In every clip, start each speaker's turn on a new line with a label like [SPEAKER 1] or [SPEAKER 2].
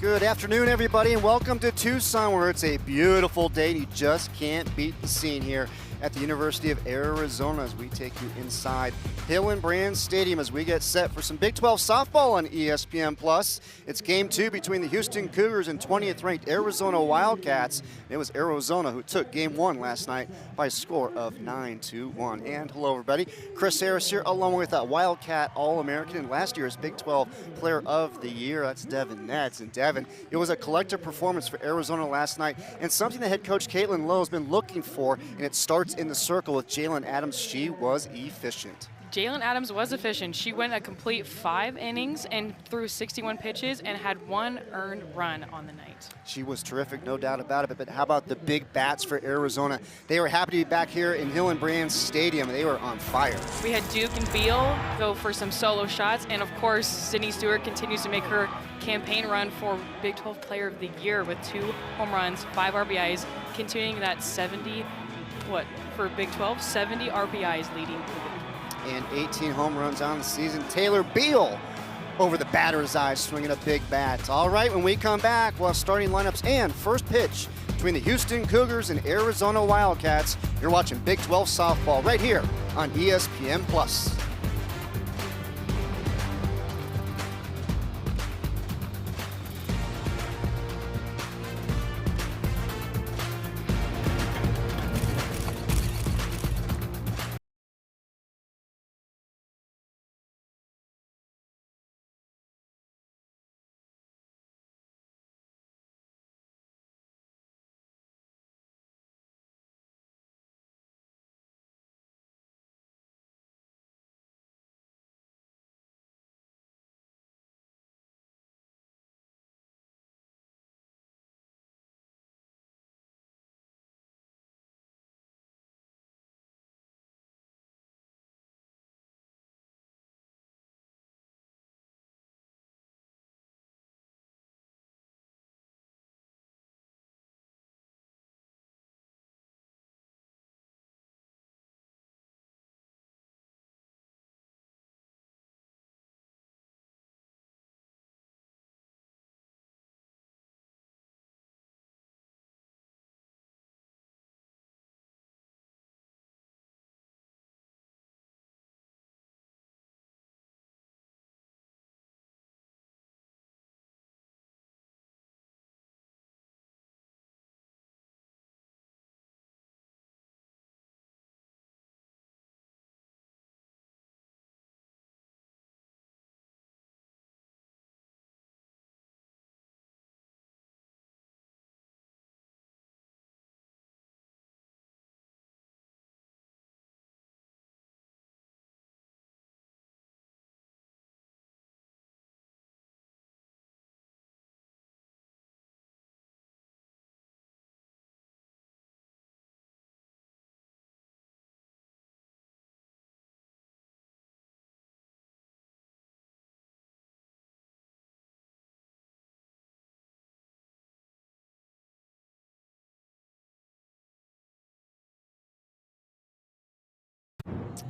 [SPEAKER 1] Good afternoon, everybody, and welcome to Tucson, where it's a beautiful day. You just can't beat the scene here at the University of Arizona as we take you inside Hillenbrand Stadium as we get set for some Big 12 softball on ESPN+. It's game 2 between the Houston Cougars and 20th ranked Arizona Wildcats. It was Arizona who took game 1 last night by a score of 9-1. And hello, everybody. Chris Harris here, along with a Wildcat All-American and last year's Big 12 Player of the Year. That's Devin Nets. And Devin, it was a collective performance for Arizona last night and something that head coach Caitlin Lowe has been looking for, and it starts in the circle with Jalen Adams. She was efficient.
[SPEAKER 2] Jalen Adams was efficient. She went a complete 5 innings and threw 61 pitches and had 1 earned run on the night.
[SPEAKER 1] She was terrific, no doubt about it. But how about the big bats for Arizona? They were happy to be back here in Hillenbrand Stadium. They were on fire.
[SPEAKER 2] We had Duke and Beal go for some solo shots, and of course, Sydney Stewart continues to make her campaign run for Big 12 Player of the Year with 2 home runs, 5 RBIs, continuing that 70, for Big 12, 70 RBIs leading the Big 12.
[SPEAKER 1] And 18 home runs on the season. Taylor Beal over the batter's eyes, swinging a big bat. All right, when we come back, we'll have starting lineups and first pitch between the Houston Cougars and Arizona Wildcats. You're watching Big 12 softball right here on ESPN+.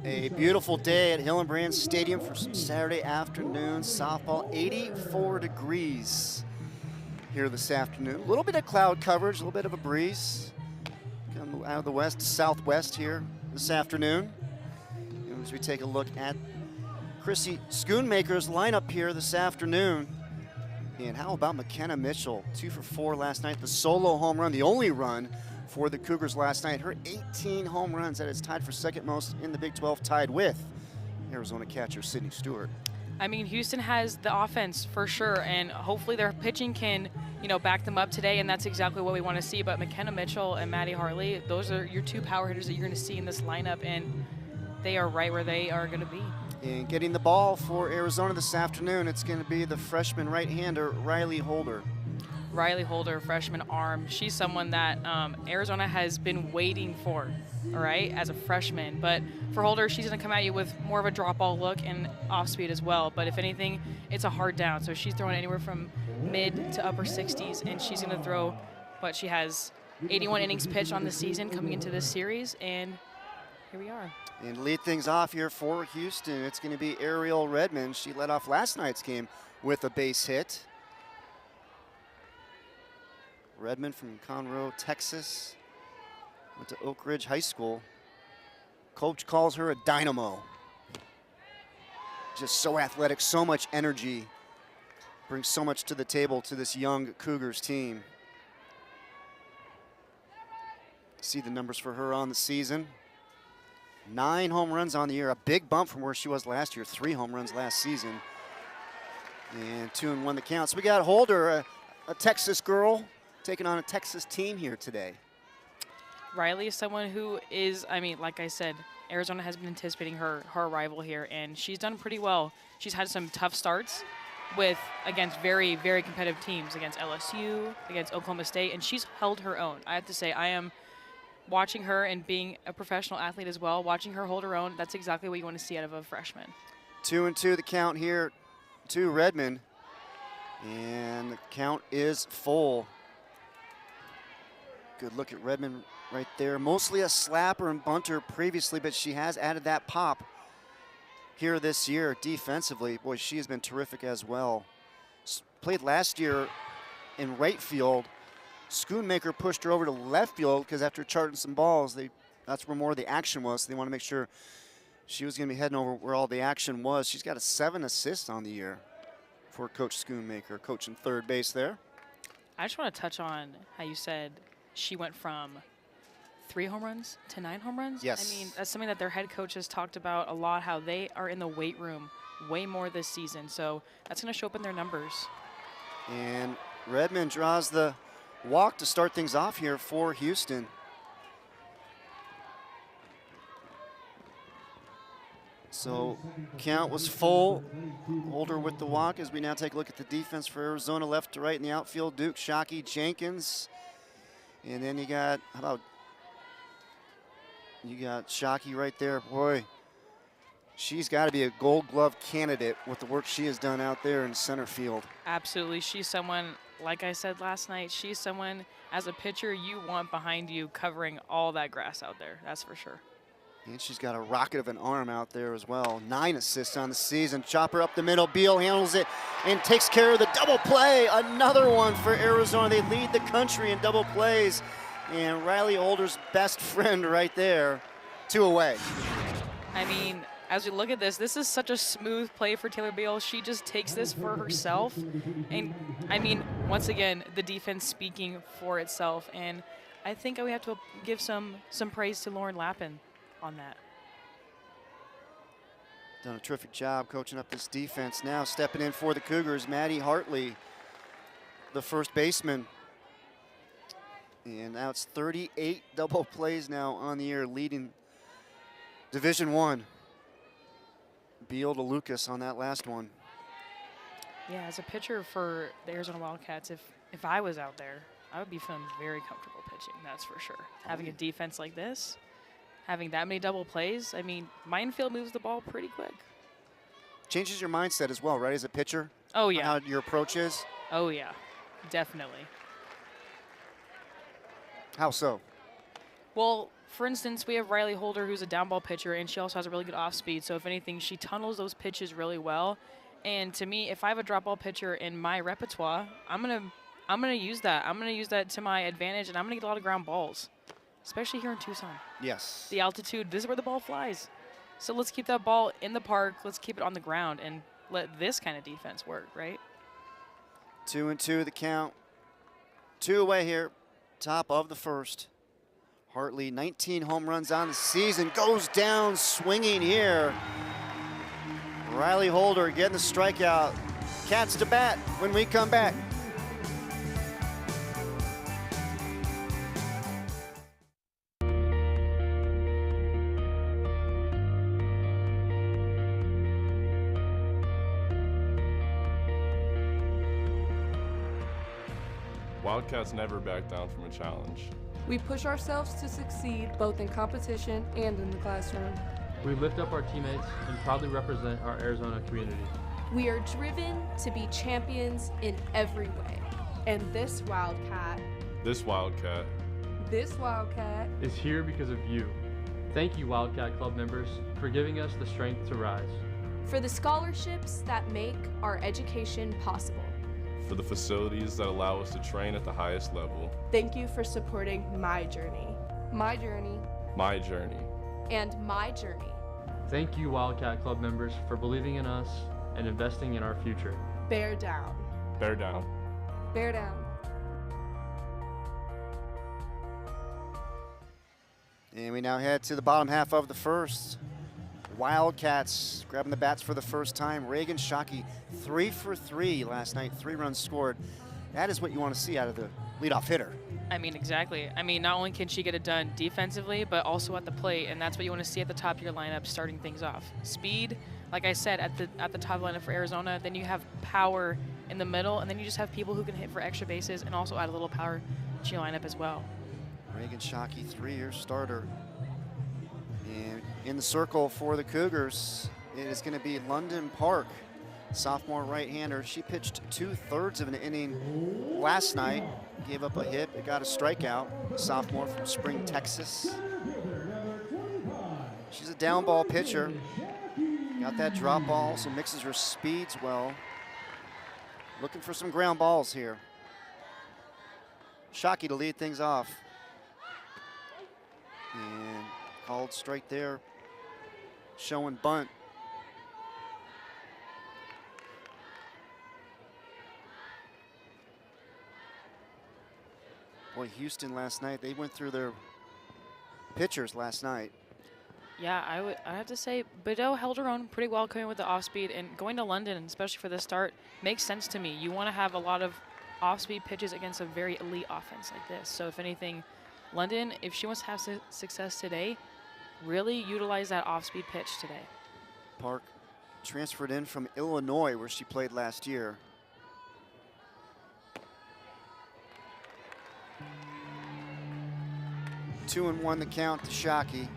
[SPEAKER 1] A beautiful day at Hillenbrand Stadium for some Saturday afternoon softball. 84 degrees here this afternoon. A little bit of cloud coverage, a little bit of a breeze. Come out of the west to southwest here this afternoon. And as we take a look at Chrissy Schoonmaker's lineup here this afternoon. And how about McKenna Mitchell? 2 for 4 last night. The solo home run, the only run for the Cougars last night. Her 18 home runs, that is tied for second most in the Big 12, tied with Arizona catcher Sydney Stewart.
[SPEAKER 2] I mean, Houston has the offense for sure, and hopefully their pitching can, back them up today, and that's exactly what we want to see. But McKenna Mitchell and Maddie Harley, those are your 2 power hitters that you're going to see in this lineup, and they are right where they are going to be.
[SPEAKER 1] And getting the ball for Arizona this afternoon, it's going to be the freshman right-hander, Riley Holder.
[SPEAKER 2] Riley Holder, freshman arm. She's someone that Arizona has been waiting for, all right, as a freshman. But for Holder, she's going to come at you with more of a drop ball look and off speed as well. But if anything, it's a hard down. So she's throwing anywhere from mid to upper 60s, and she's going to throw, but she has 81 innings pitched on the season coming into this series, and here we are.
[SPEAKER 1] And lead things off here for Houston, it's going to be Ariel Redmond. She led off last night's game with a base hit. Redmond from Conroe, Texas. Went to Oak Ridge High School. Coach calls her a dynamo. Just so athletic, so much energy. Brings so much to the table to this young Cougars team. See the numbers for her on the season. 9 home runs on the year, a big bump from where she was last year. 3 home runs last season. And 2-1 the count. So we got Holder, a Texas girl, taking on a Texas team here today.
[SPEAKER 2] Riley is someone who is, I mean, like I said, Arizona has been anticipating her arrival here, and she's done pretty well. She's had some tough starts against very, very competitive teams, against LSU, against Oklahoma State, and she's held her own. I have to say, I am watching her and being a professional athlete as well, watching her hold her own. That's exactly what you want to see out of a freshman.
[SPEAKER 1] 2-2 the count here to Redmond, and the count is full. Good look at Redmond right there. Mostly a slapper and bunter previously, but she has added that pop here this year defensively. Boy, she has been terrific as well. Played last year in right field. Schoonmaker pushed her over to left field because after charting some balls, that's where more of the action was. So they want to make sure she was going to be heading over where all the action was. She's got 7 assists on the year for Coach Schoonmaker, coaching third base there.
[SPEAKER 2] I just want to touch on how you said she went from 3 home runs to 9 home runs.
[SPEAKER 1] Yes.
[SPEAKER 2] I mean, that's something that their head coach has talked about a lot, how they are in the weight room way more this season. So that's going to show up in their numbers.
[SPEAKER 1] And Redmond draws the walk to start things off here for Houston. So count was full. Holder with the walk as we now take a look at the defense for Arizona, left to right in the outfield. Duke, Shockey, Jenkins. And then you got, you got Shockey right there. Boy, she's got to be a Gold Glove candidate with the work she has done out there in center field.
[SPEAKER 2] Absolutely. She's someone, like I said last night, she's someone as a pitcher you want behind you covering all that grass out there. That's for sure.
[SPEAKER 1] And she's got a rocket of an arm out there as well. 9 assists on the season. Chopper up the middle. Beal handles it and takes care of the double play. Another one for Arizona. They lead the country in double plays. And Riley Holder's best friend right there. 2 away.
[SPEAKER 2] I mean, as we look at this is such a smooth play for Taylor Beal. She just takes this for herself. And, I mean, once again, the defense speaking for itself. And I think we have to give some praise to Lauren Lappin on that.
[SPEAKER 1] Done a terrific job coaching up this defense. Now stepping in for the Cougars, Maddie Hartley, the first baseman. And now it's 38 double plays now on the year, leading Division I. Beal to Lucas on that last one.
[SPEAKER 2] Yeah, as a pitcher for the Arizona Wildcats, if I was out there, I would be feeling very comfortable pitching, that's for sure. Having a defense like this, having that many double plays, I mean, Minefield moves the ball pretty quick.
[SPEAKER 1] Changes your mindset as well, right, as a pitcher?
[SPEAKER 2] Oh, yeah.
[SPEAKER 1] How your approach is?
[SPEAKER 2] Oh, yeah, definitely.
[SPEAKER 1] How so?
[SPEAKER 2] Well, for instance, we have Riley Holder, who's a down ball pitcher, and she also has a really good off speed. So if anything, she tunnels those pitches really well. And to me, if I have a drop ball pitcher in my repertoire, I'm gonna use that. I'm gonna use that to my advantage, and I'm gonna get a lot of ground balls, especially here in Tucson.
[SPEAKER 1] Yes.
[SPEAKER 2] The altitude, this is where the ball flies. So let's keep that ball in the park. Let's keep it on the ground and let this kind of defense work, right?
[SPEAKER 1] 2-2 the count. 2 away here, top of the first. Hartley, 19 home runs on the season, goes down swinging here. Riley Holder getting the strikeout. Cats to bat when we come back.
[SPEAKER 3] Wildcats never back down from a challenge.
[SPEAKER 4] We push ourselves to succeed both in competition and in the classroom.
[SPEAKER 5] We lift up our teammates and proudly represent our Arizona community.
[SPEAKER 6] We are driven to be champions in every way.
[SPEAKER 4] And this Wildcat
[SPEAKER 3] This Wildcat
[SPEAKER 5] is here because of you. Thank you, Wildcat Club members, for giving us the strength to rise.
[SPEAKER 6] For the scholarships that make our education possible.
[SPEAKER 3] for the facilities that allow us to train at the highest level,
[SPEAKER 7] Thank you for supporting my journey.
[SPEAKER 4] My journey.
[SPEAKER 3] my journey.
[SPEAKER 6] and my journey.
[SPEAKER 5] Thank you, Wildcat Club members, for believing in us and investing in our future.
[SPEAKER 7] Bear down.
[SPEAKER 3] Bear down.
[SPEAKER 4] Bear down.
[SPEAKER 1] And we now head to the bottom half of the first. Wildcats grabbing the bats for the first time. Reagan Shockey, 3 for 3 last night, 3 runs scored. That is what you want to see out of the leadoff hitter.
[SPEAKER 2] I mean, exactly. I mean, not only can she get it done defensively, but also at the plate, and that's what you want to see at the top of your lineup, starting things off. Speed, like I said, at the top of the lineup for Arizona. Then you have power in the middle, and then you just have people who can hit for extra bases and also add a little power to your lineup as well.
[SPEAKER 1] Reagan Shockey, 3-year starter. And in the circle for the Cougars, it is going to be London Park, sophomore right-hander. She pitched 2/3 of an inning last night, gave up a hit, but got a strikeout. Sophomore from Spring, Texas. She's a down ball pitcher. Got that drop ball, also mixes her speeds well. Looking for some ground balls here. Shockey to lead things off. And called straight there, showing bunt. Boy, Houston last night, they went through their pitchers last night.
[SPEAKER 2] Yeah, I have to say, Bideau held her own pretty well coming with the off-speed, and going to London, especially for the start, makes sense to me. You want to have a lot of off-speed pitches against a very elite offense like this. So if anything, London, if she wants to have success today, really utilize that off-speed pitch today.
[SPEAKER 1] Park transferred in from Illinois, where she played last year. Two and one the count to Shockey.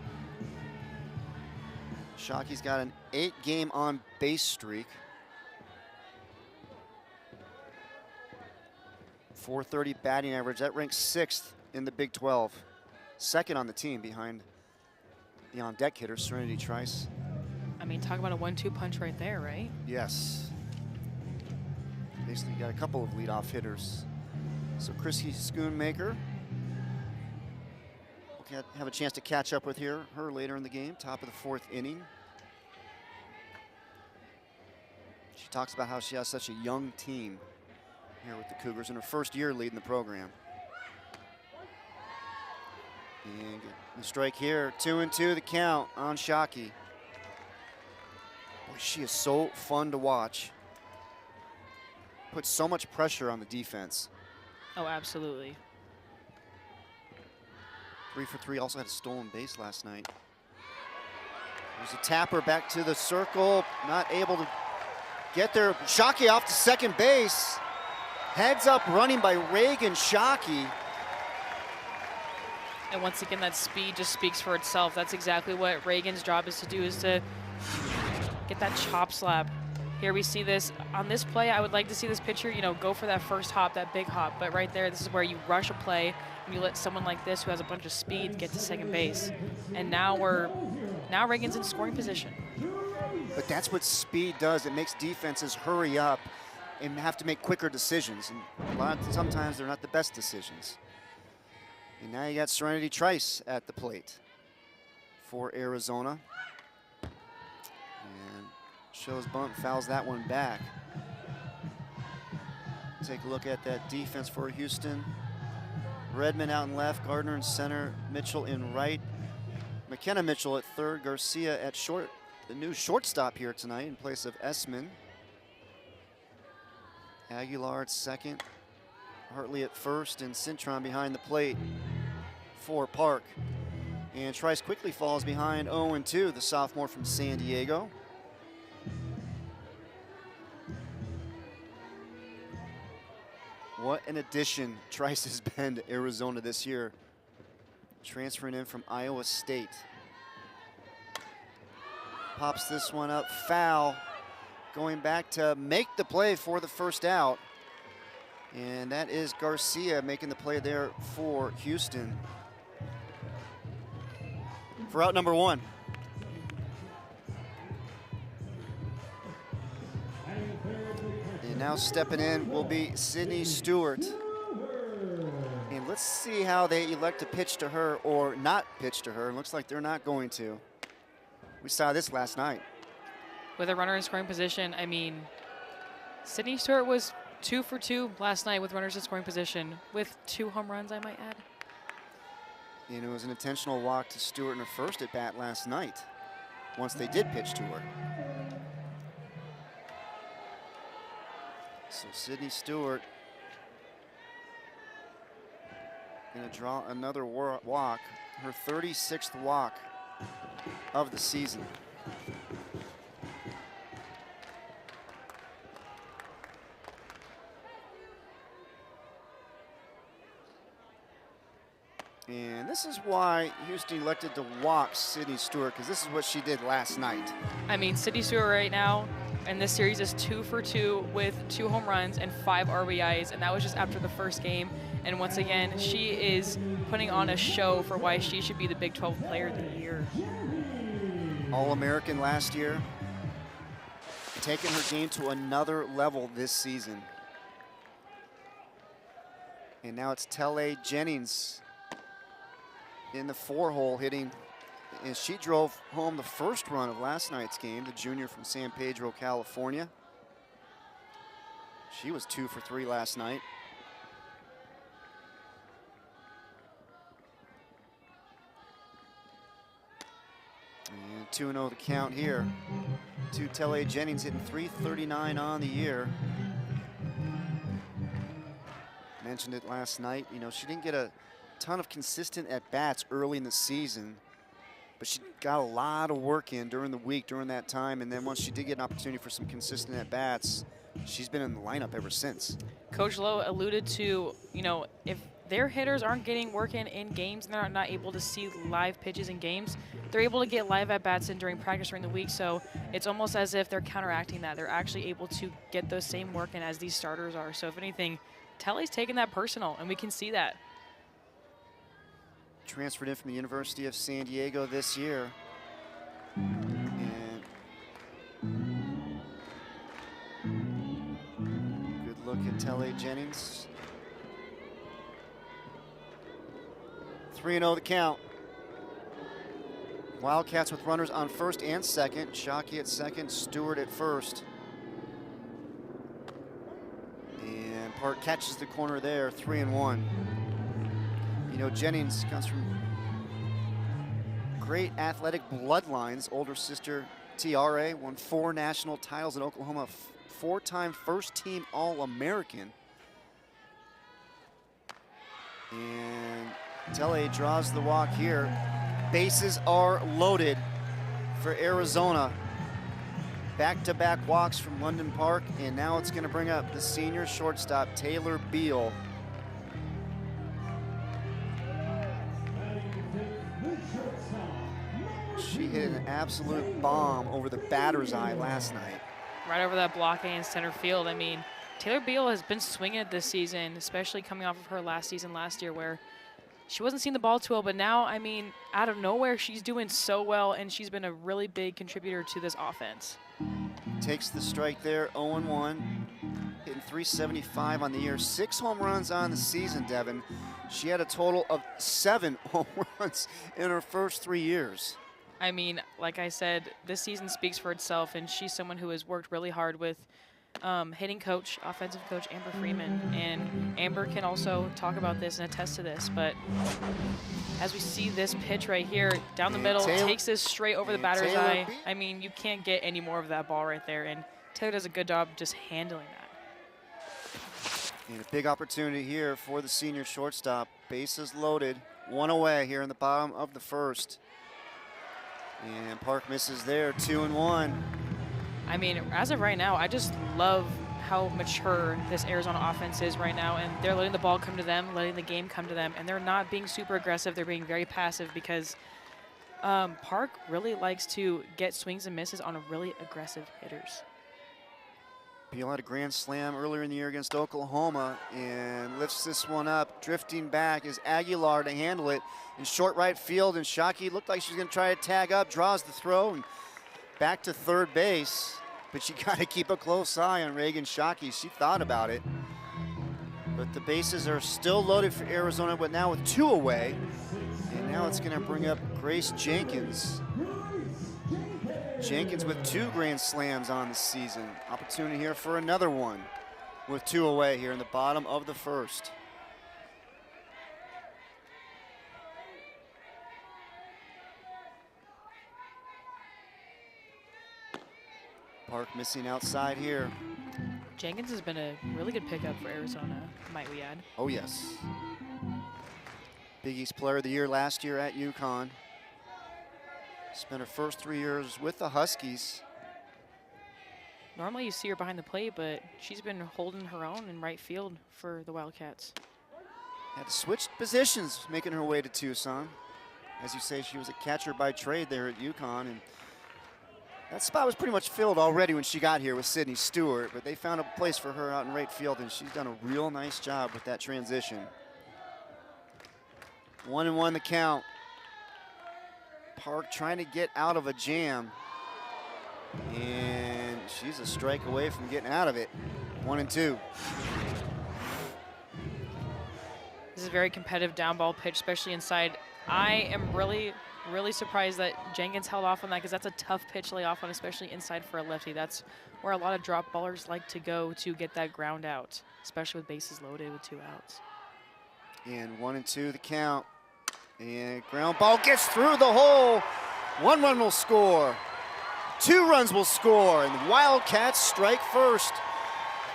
[SPEAKER 1] Shockey's got an 8-game on base streak. .430 batting average. That ranks 6th in the Big 12. Second on the team behind the on-deck hitter, Serenity Trice.
[SPEAKER 2] I mean, talk about a 1-2 punch right there, right?
[SPEAKER 1] Yes. Basically got a couple of leadoff hitters. So Chrissy Schoonmaker, we'll have a chance to catch up with her later in the game, top of the 4th inning. She talks about how she has such a young team here with the Cougars in her first year leading the program. And the strike here, 2-2 the count on Shockey. Boy, she is so fun to watch. Puts so much pressure on the defense.
[SPEAKER 2] Oh, absolutely.
[SPEAKER 1] 3 for 3, also had a stolen base last night. There's a tapper back to the circle, not able to get there. Shockey off to second base. Heads up running by Reagan Shockey.
[SPEAKER 2] And once again, that speed just speaks for itself. That's exactly what Reagan's job is to do, is to get that chop slap. Here we see this. On this play, I would like to see this pitcher, you know, go for that first hop, that big hop. But right there, this is where you rush a play and you let someone like this who has a bunch of speed get to second base. And now Reagan's in scoring position.
[SPEAKER 1] But that's what speed does. It makes defenses hurry up and have to make quicker decisions. And sometimes they're not the best decisions. And now you got Serenity Trice at the plate for Arizona. And shows bunt, fouls that one back. Take a look at that defense for Houston. Redmond out in left, Gardner in center, Mitchell in right. McKenna Mitchell at third, Garcia at short. The new shortstop here tonight in place of Essman. Aguilar at second, Hartley at first, and Cintron behind the plate for Park. And Trice quickly falls behind 0-2, the sophomore from San Diego. What an addition Trice has been to Arizona this year. Transferring in from Iowa State. Pops this one up, foul. Going back to make the play for the first out. And that is Garcia making the play there for Houston. For out number 1. And now stepping in will be Sydney Stewart. And let's see how they elect to pitch to her or not pitch to her. It looks like they're not going to. We saw this last night.
[SPEAKER 2] With a runner in scoring position, I mean, Sydney Stewart was 2 for 2 last night with runners in scoring position, with 2 home runs, I might add.
[SPEAKER 1] And it was an intentional walk to Stewart in her first at bat last night, once they did pitch to her. So Sydney Stewart going to draw another walk, her 36th walk of the season. And this is why Houston elected to walk Sydney Stewart, because this is what she did last night.
[SPEAKER 2] I mean, Sydney Stewart right now in this series is 2 for 2 with 2 home runs and 5 RBIs, and that was just after the first game. And once again, she is putting on a show for why she should be the Big 12 Player of the Year.
[SPEAKER 1] All-American last year, taking her game to another level this season. And now it's Telle Jennings in the 4-hole hitting, and she drove home the first run of last night's game, the junior from San Pedro, California. She was 2 for 3 last night. And 2-0 the count here to Telle Jennings, hitting .339 on the year. Mentioned it last night, you know, she didn't get a ton of consistent at-bats early in the season, but she got a lot of work in during the week, during that time, and then once she did get an opportunity for some consistent at-bats, she's been in the lineup ever since.
[SPEAKER 2] Coach Lowe alluded to, you know, if their hitters aren't getting work in games and they're not able to see live pitches in games, they're able to get live at-bats in during practice during the week, so it's almost as if they're counteracting that. They're actually able to get those same work in as these starters are, so if anything, Telle's taking that personal, and we can see that.
[SPEAKER 1] Transferred in from the University of San Diego this year. And good look at Telle Jennings. 3-0 the count. Wildcats with runners on first and second. Shockey at second, Stewart at first. And Park catches the corner there, 3-1. You know, Jennings comes from great athletic bloodlines. Older sister Tiare won 4 national titles in Oklahoma, 4-time first-team All-American. And Telle draws the walk here. Bases are loaded for Arizona. Back-to-back walks from London Park, and now it's going to bring up the senior shortstop, Taylor Beal. She hit an absolute bomb over the batter's eye last night.
[SPEAKER 2] Right over that blockade in center field. I mean, Taylor Beal has been swinging it this season, especially coming off of her last season last year where she wasn't seeing the ball too well, but now, I mean, out of nowhere, she's doing so well, and she's been a really big contributor to this offense.
[SPEAKER 1] Takes the strike there, 0-1, hitting .375 on the year, 6 home runs on the season, Devin. She had a total of 7 home runs in her first 3 years.
[SPEAKER 2] I mean, like I said, this season speaks for itself, and she's someone who has worked really hard with hitting coach, offensive coach Amber Freeman, and Amber can also talk about this and attest to this, but as we see this pitch right here, down the middle, takes this straight over the batter's eye. I mean, you can't get any more of that ball right there, and Taylor does a good job just handling that.
[SPEAKER 1] And a big opportunity here for the senior shortstop. Bases loaded, 1 away here in the bottom of the first. And Park misses there, 2-1.
[SPEAKER 2] I mean, as of right now, I just love how mature this Arizona offense is right now, and they're letting the ball come to them, letting the game come to them, and they're not being super aggressive. They're being very passive because Park really likes to get swings and misses on really aggressive hitters.
[SPEAKER 1] Beal had a grand slam earlier in the year against Oklahoma and lifts this one up. Drifting back is Aguilar to handle it in short right field, and Shockey looked like she's going to try to tag up, draws the throw, and back to third base. but you got to keep a close eye on Reagan Shockey. She thought about it. But the bases are still loaded for Arizona, but now with 2 away. And now it's going to bring up Grace Jenkins. Jenkins with 2 grand slams on the season. Opportunity here for another one with 2 away here in the bottom of the first. Park missing outside here.
[SPEAKER 2] Jenkins has been a really good pickup for Arizona, might we add.
[SPEAKER 1] Oh, yes. Big East Player of the Year last year at UConn. Spent her first 3 years with the Huskies.
[SPEAKER 2] Normally you see her behind the plate, but she's been holding her own in right field for the Wildcats.
[SPEAKER 1] Had to switch positions making her way to Tucson. As you say, she was a catcher by trade there at UConn, and that spot was pretty much filled already when she got here with Sydney Stewart, but they found a place for her out in right field, and she's done a real nice job with that transition. 1-1 the count. Park trying to get out of a jam, and she's a strike away from getting out of it. 1-2.
[SPEAKER 2] This is a very competitive down ball pitch, especially inside. I am really surprised that Jenkins held off on that, because that's a tough pitch to lay off on, especially inside for a lefty. That's where a lot of drop ballers like to go to get that ground out, especially with bases loaded with 2 outs.
[SPEAKER 1] And 1-2 the count. And ground ball gets through the hole. 1 run will score. 2 runs will score, and the Wildcats strike first.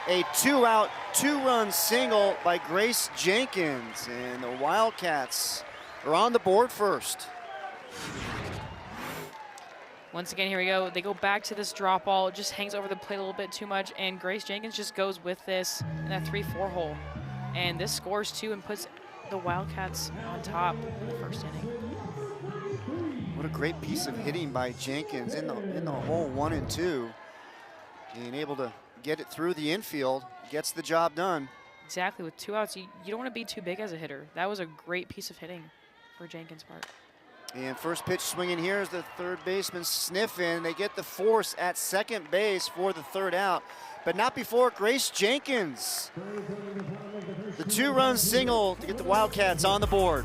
[SPEAKER 1] A 2-out, 2-run single by Grace Jenkins, and the Wildcats are on the board first.
[SPEAKER 2] Once again, here we go. They go back to this drop ball. It just hangs over the plate a little bit too much, and Grace Jenkins just goes with this in that 3-4 hole. And this scores 2 and puts the Wildcats on top in the first inning.
[SPEAKER 1] What a great piece of hitting by Jenkins in the hole 1 and 2. Being able to get it through the infield, gets the job done.
[SPEAKER 2] Exactly, with 2 outs, you don't want to be too big as a hitter. That was a great piece of hitting for Jenkins' part.
[SPEAKER 1] And first pitch swinging here is the third baseman sniffing. They get the force at second base for the 3rd out, but not before Grace Jenkins. The 2-run single to get the Wildcats on the board.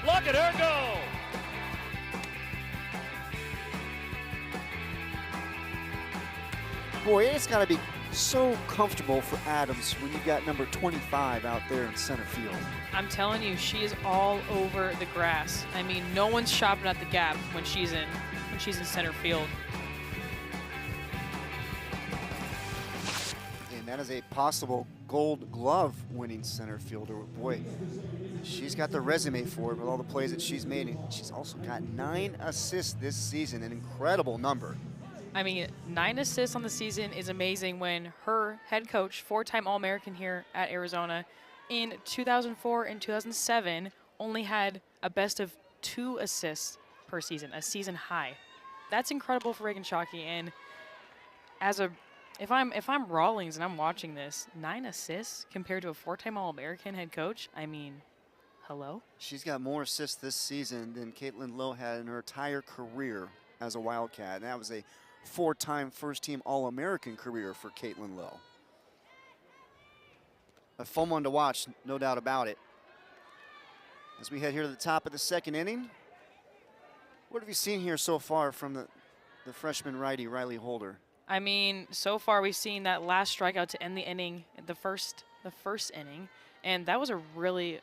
[SPEAKER 8] Look at her go!
[SPEAKER 1] Boy, it's got to be so comfortable for Adams when you've got number 25 out there in center field.
[SPEAKER 2] I'm telling you, she is all over the grass. I mean, no one's shopping at the gap when she's in center field.
[SPEAKER 1] And that is a possible Gold Glove winning center fielder. Boy, she's got the resume for it with all the plays that she's made. And she's also got 9 assists this season, an incredible number.
[SPEAKER 2] I mean, 9 assists on the season is amazing when her head coach, 4-time All-American here at Arizona, in 2004 and 2007 only had a best of 2 assists per season, a season high. That's incredible for Reagan Shockey. And if I'm Rawlings and I'm watching this, 9 assists compared to a 4-time All-American head coach, I mean, hello?
[SPEAKER 1] She's got more assists this season than Caitlin Lowe had in her entire career as a Wildcat. And that was a 4-time first-team All-American career for Caitlin Lowe. A fun one to watch, no doubt about it. As we head here to the top of the second inning, what have you seen here so far from the freshman righty, Riley Holder?
[SPEAKER 2] I mean, so far we've seen that last strikeout to end the inning, the first inning, and that was a really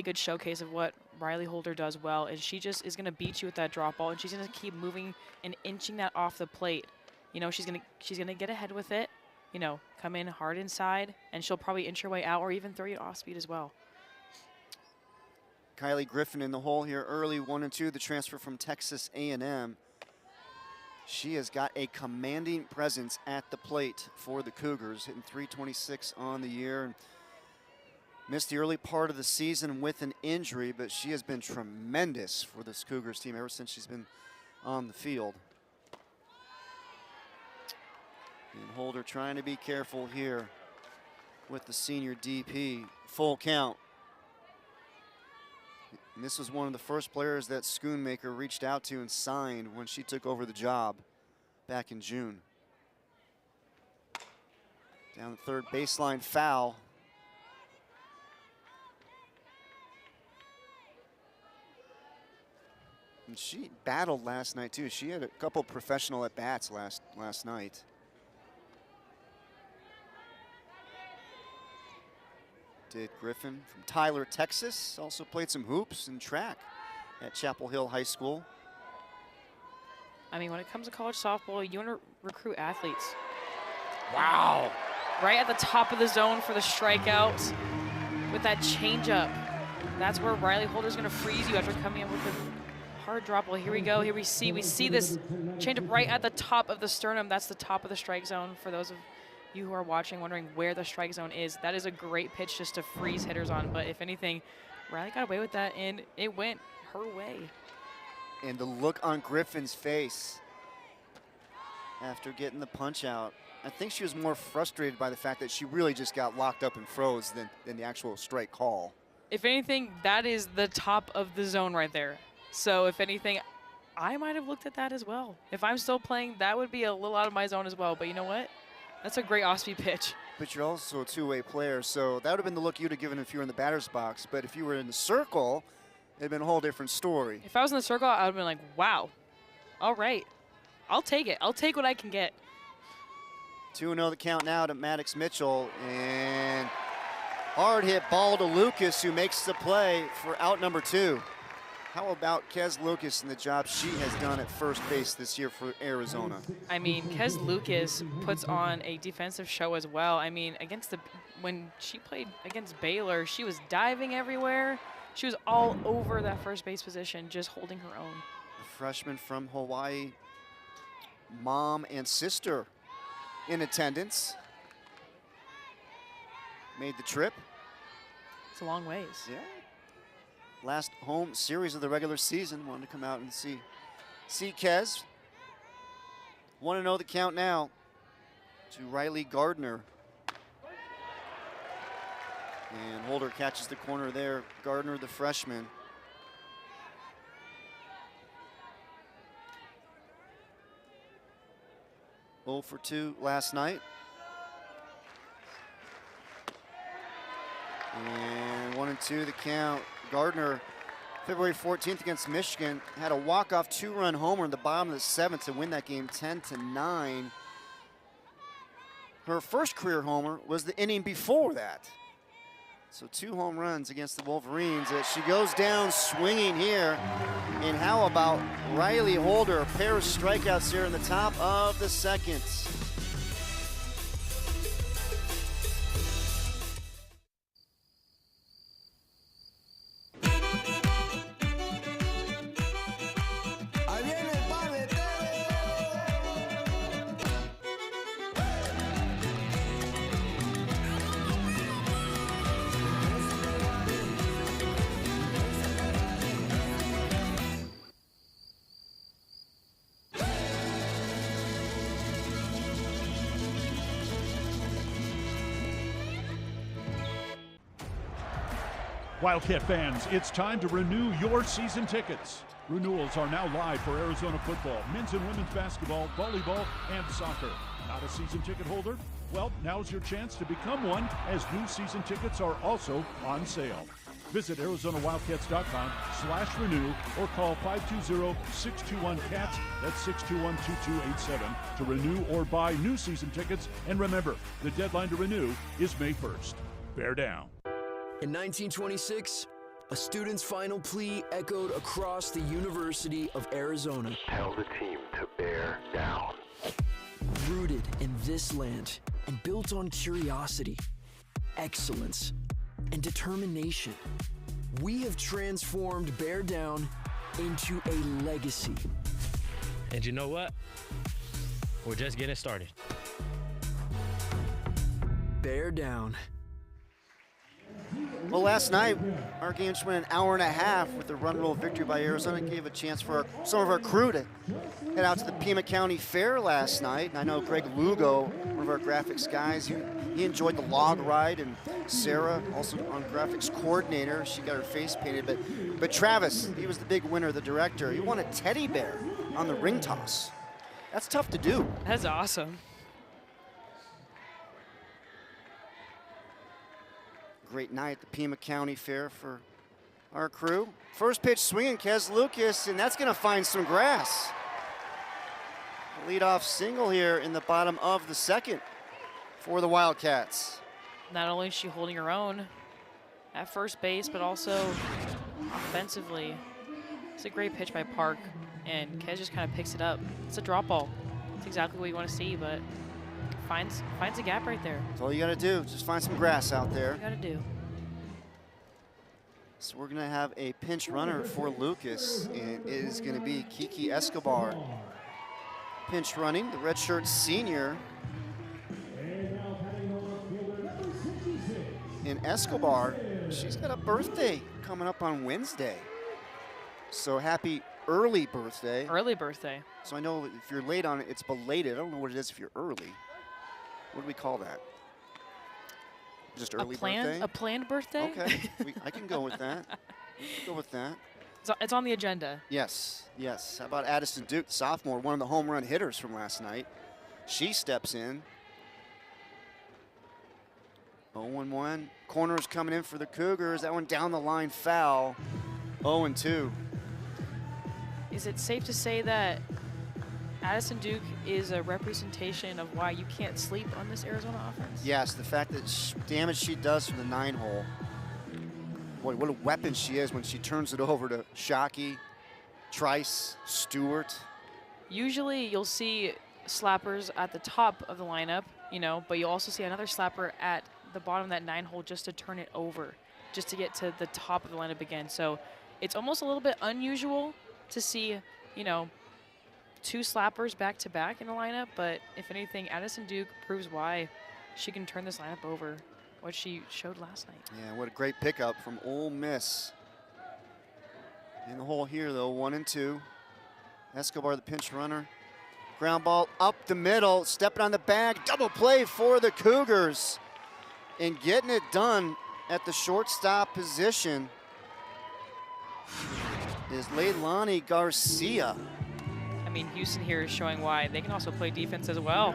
[SPEAKER 2] good showcase of what Riley Holder does well. And she just is going to beat you with that drop ball, and she's going to keep moving and inching that off the plate. You know, she's gonna get ahead with it. You know, come in hard inside, and she'll probably inch her way out or even throw you off speed as well.
[SPEAKER 1] Kylie Griffin in the hole here early, 1-2, the transfer from Texas A&M. She has got a commanding presence at the plate for the Cougars, hitting .326 on the year. And missed the early part of the season with an injury, but she has been tremendous for this Cougars team ever since she's been on the field. And Holder trying to be careful here with the senior DP. Full count. And this was one of the first players that Schoonmaker reached out to and signed when she took over the job back in June. Down the third baseline, foul. And she battled last night too. She had a couple professional at-bats last night. Did Griffin from Tyler, Texas. Also played some hoops and track at Chapel Hill High School.
[SPEAKER 2] I mean, when it comes to college softball, you want to recruit athletes.
[SPEAKER 1] Wow.
[SPEAKER 2] Right at the top of the zone for the strikeout with that changeup. That's where Riley Holder's going to freeze you after coming in with a hard drop ball. Here we go. Here we see this changeup right at the top of the sternum. That's the top of the strike zone for those of you who are watching, wondering where the strike zone is. That is a great pitch just to freeze hitters on. But if anything, Riley got away with that, and it went her way.
[SPEAKER 1] And the look on Griffin's face after getting the punch out, I think she was more frustrated by the fact that she really just got locked up and froze than the actual strike call.
[SPEAKER 2] If anything, that is the top of the zone right there. So if anything, I might have looked at that as well. If I'm still playing, that would be a little out of my zone as well. But you know what? That's a great off-speed pitch.
[SPEAKER 1] But you're also a two-way player, so that would have been the look you'd have given if you were in the batter's box. But if you were in the circle, it'd been a whole different story.
[SPEAKER 2] If I was in the circle, I would have been like, wow, all right. I'll take it. I'll take what I can get.
[SPEAKER 1] 2-0 the count now to Maddox Mitchell. And hard hit ball to Lucas, who makes the play for out number 2. How about Kez Lucas and the job she has done at first base this year for Arizona?
[SPEAKER 2] I mean, Kez Lucas puts on a defensive show as well. I mean, when she played against Baylor, she was diving everywhere. She was all over that first base position, just holding her own.
[SPEAKER 1] A freshman from Hawaii, mom and sister in attendance. Made the trip.
[SPEAKER 2] It's a long ways.
[SPEAKER 1] Yeah. Last home series of the regular season. Wanted to come out and see Kez. 1-0 the count now to Riley Gardner. And Holder catches the corner there. Gardner, the freshman. Oh for 2 last night. And 1-2 the count. Gardner, February 14th against Michigan, had a walk-off 2-run homer in the bottom of the 7th to win that game 10-9. Her first career homer was the inning before that. So 2 home runs against the Wolverines. She goes down swinging here. And how about Riley Holder? A pair of strikeouts here in the top of the second.
[SPEAKER 9] Wildcat fans, it's time to renew your season tickets. Renewals are now live for Arizona football, men's and women's basketball, volleyball, and soccer. Not a season ticket holder? Well, now's your chance to become one, as new season tickets are also on sale. Visit ArizonaWildcats.com/renew or call 520-621-CATS. That's 621-2287 to renew or buy new season tickets. And remember, the deadline to renew is May 1st. Bear down.
[SPEAKER 10] In 1926, a student's final plea echoed across the University of Arizona.
[SPEAKER 11] Tell the team to bear down.
[SPEAKER 10] Rooted in this land and built on curiosity, excellence, and determination, we have transformed Bear Down into a legacy.
[SPEAKER 8] And you know what? We're just getting started.
[SPEAKER 10] Bear Down.
[SPEAKER 1] Well, last night, our game just went an hour and a half with a run rule victory by Arizona. It gave a chance for some of our crew to head out to the Pima County Fair last night. And I know Greg Lugo, one of our graphics guys, he enjoyed the log ride, and Sarah, also on graphics coordinator, she got her face painted. But Travis, he was the big winner, the director. He won a teddy bear on the ring toss. That's tough to do.
[SPEAKER 2] That's awesome.
[SPEAKER 1] Great night at the Pima County Fair for our crew. First pitch swinging, Kez Lucas, and that's going to find some grass. Leadoff single here in the bottom of the second for the Wildcats.
[SPEAKER 2] Not only is she holding her own at first base, but also offensively. It's a great pitch by Park, and Kez just kind of picks it up. It's a drop ball. It's exactly what you want to see, but finds a gap right there.
[SPEAKER 1] That's all you got to do. Just find some grass out there.
[SPEAKER 2] You got to do.
[SPEAKER 1] So we're going to have a pinch runner for Lucas, and it is going to be Kiki Escobar. Pinch running, the redshirt senior. And Escobar, she's got a birthday coming up on Wednesday. So happy early birthday.
[SPEAKER 2] Early birthday.
[SPEAKER 1] So I know if you're late on it, it's belated. I don't know what it is if you're early. What do we call that? Just early birthday?
[SPEAKER 2] A planned birthday?
[SPEAKER 1] Okay, I can go with that. Go with that.
[SPEAKER 2] It's on the agenda.
[SPEAKER 1] Yes, yes. How about Addison Duke, the sophomore, one of the home run hitters from last night. She steps in. 0-1. Corners coming in for the Cougars. That one down the line foul. 0-2.
[SPEAKER 2] Is it safe to say that Addison Duke is a representation of why you can't sleep on this Arizona offense?
[SPEAKER 1] Yes, the fact that damage she does from the 9-hole. Boy, what a weapon she is when she turns it over to Shockey, Trice, Stewart.
[SPEAKER 2] Usually you'll see slappers at the top of the lineup, but you'll also see another slapper at the bottom of that 9-hole just to turn it over, just to get to the top of the lineup again. So it's almost a little bit unusual to see, two slappers back to back in the lineup, but if anything, Addison Duke proves why she can turn this lineup over, what she showed last night.
[SPEAKER 1] Yeah, what a great pickup from Ole Miss. In the hole here, though, 1-2. Escobar, the pinch runner. Ground ball up the middle, stepping on the bag, double play for the Cougars. And getting it done at the shortstop position is Leilani Garcia.
[SPEAKER 2] I mean, Houston here is showing why they can also play defense as well.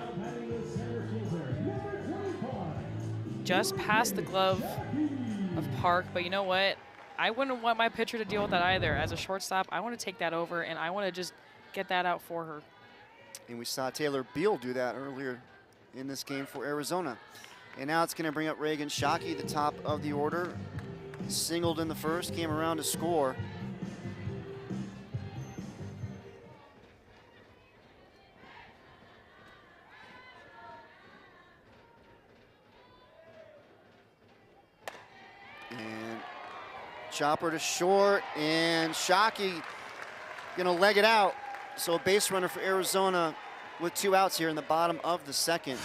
[SPEAKER 2] Just past the glove of Park, but you know what? I wouldn't want my pitcher to deal with that either. As a shortstop, I want to take that over, and I want to just get that out for her.
[SPEAKER 1] And we saw Taylor Beal do that earlier in this game for Arizona. And now it's going to bring up Reagan Shockey, the top of the order. Singled in the first, came around to score. And chopper to short, and Shockey gonna leg it out. So a base runner for Arizona with 2 outs here in the bottom of the second.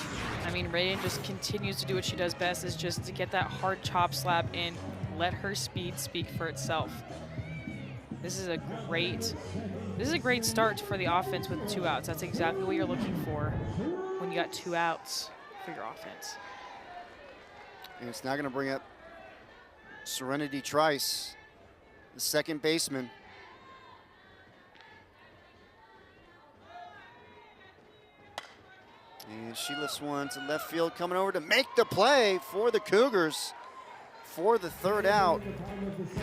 [SPEAKER 2] I mean, Reagan just continues to do what she does best, is just to get that hard chop slap in, let her speed speak for itself. This is a great start for the offense with 2 outs. That's exactly what you're looking for when you got 2 outs for your offense.
[SPEAKER 1] And it's now gonna bring up Serenity Trice, the second baseman. And she lifts one to left field, coming over to make the play for the Cougars. for the third out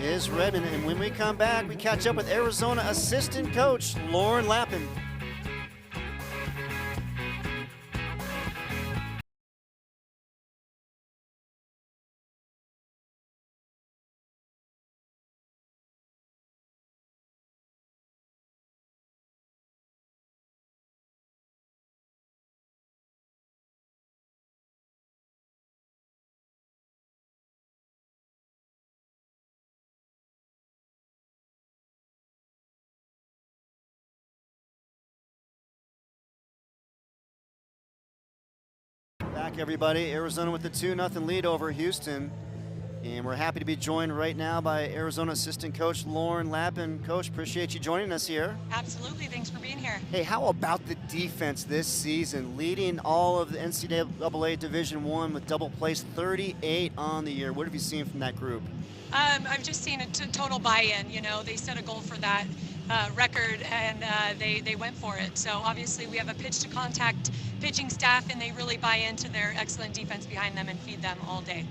[SPEAKER 1] is Redmond. And when we come back, we catch up with Arizona assistant coach Lauren Lappin. Back, everybody. Arizona with the 2-0 lead over Houston. And we're happy to be joined right now by Arizona assistant coach Lauren Lappin. Coach, appreciate you joining us here.
[SPEAKER 12] Absolutely. Thanks for being here.
[SPEAKER 1] Hey, how about the defense this season, leading all of the NCAA Division I with double plays, 38 on the year? What have you seen from that group?
[SPEAKER 12] I've just seen a total buy-in. You know, they set a goal for that record, and they went for it. So obviously we have a pitch-to-contact pitching staff, and they really buy into their excellent defense behind them and feed them all day.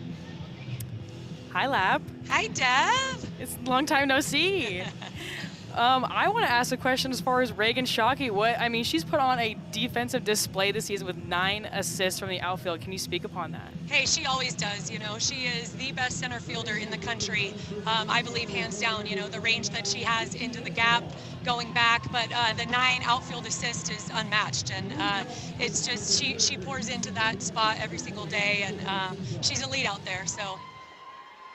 [SPEAKER 2] Hi, Lab.
[SPEAKER 12] Hi, Dev.
[SPEAKER 2] It's a long time no see. I want to ask a question as far as Reagan Shockey. She's put on a defensive display this season with 9 assists from the outfield. Can you speak upon that?
[SPEAKER 12] Hey, she always does. You know, she is the best center fielder in the country. I believe hands down, you know, the range that she has into the gap going back, but the 9 outfield assists is unmatched. And it's just, she pours into that spot every single day, and she's a lead out there, so.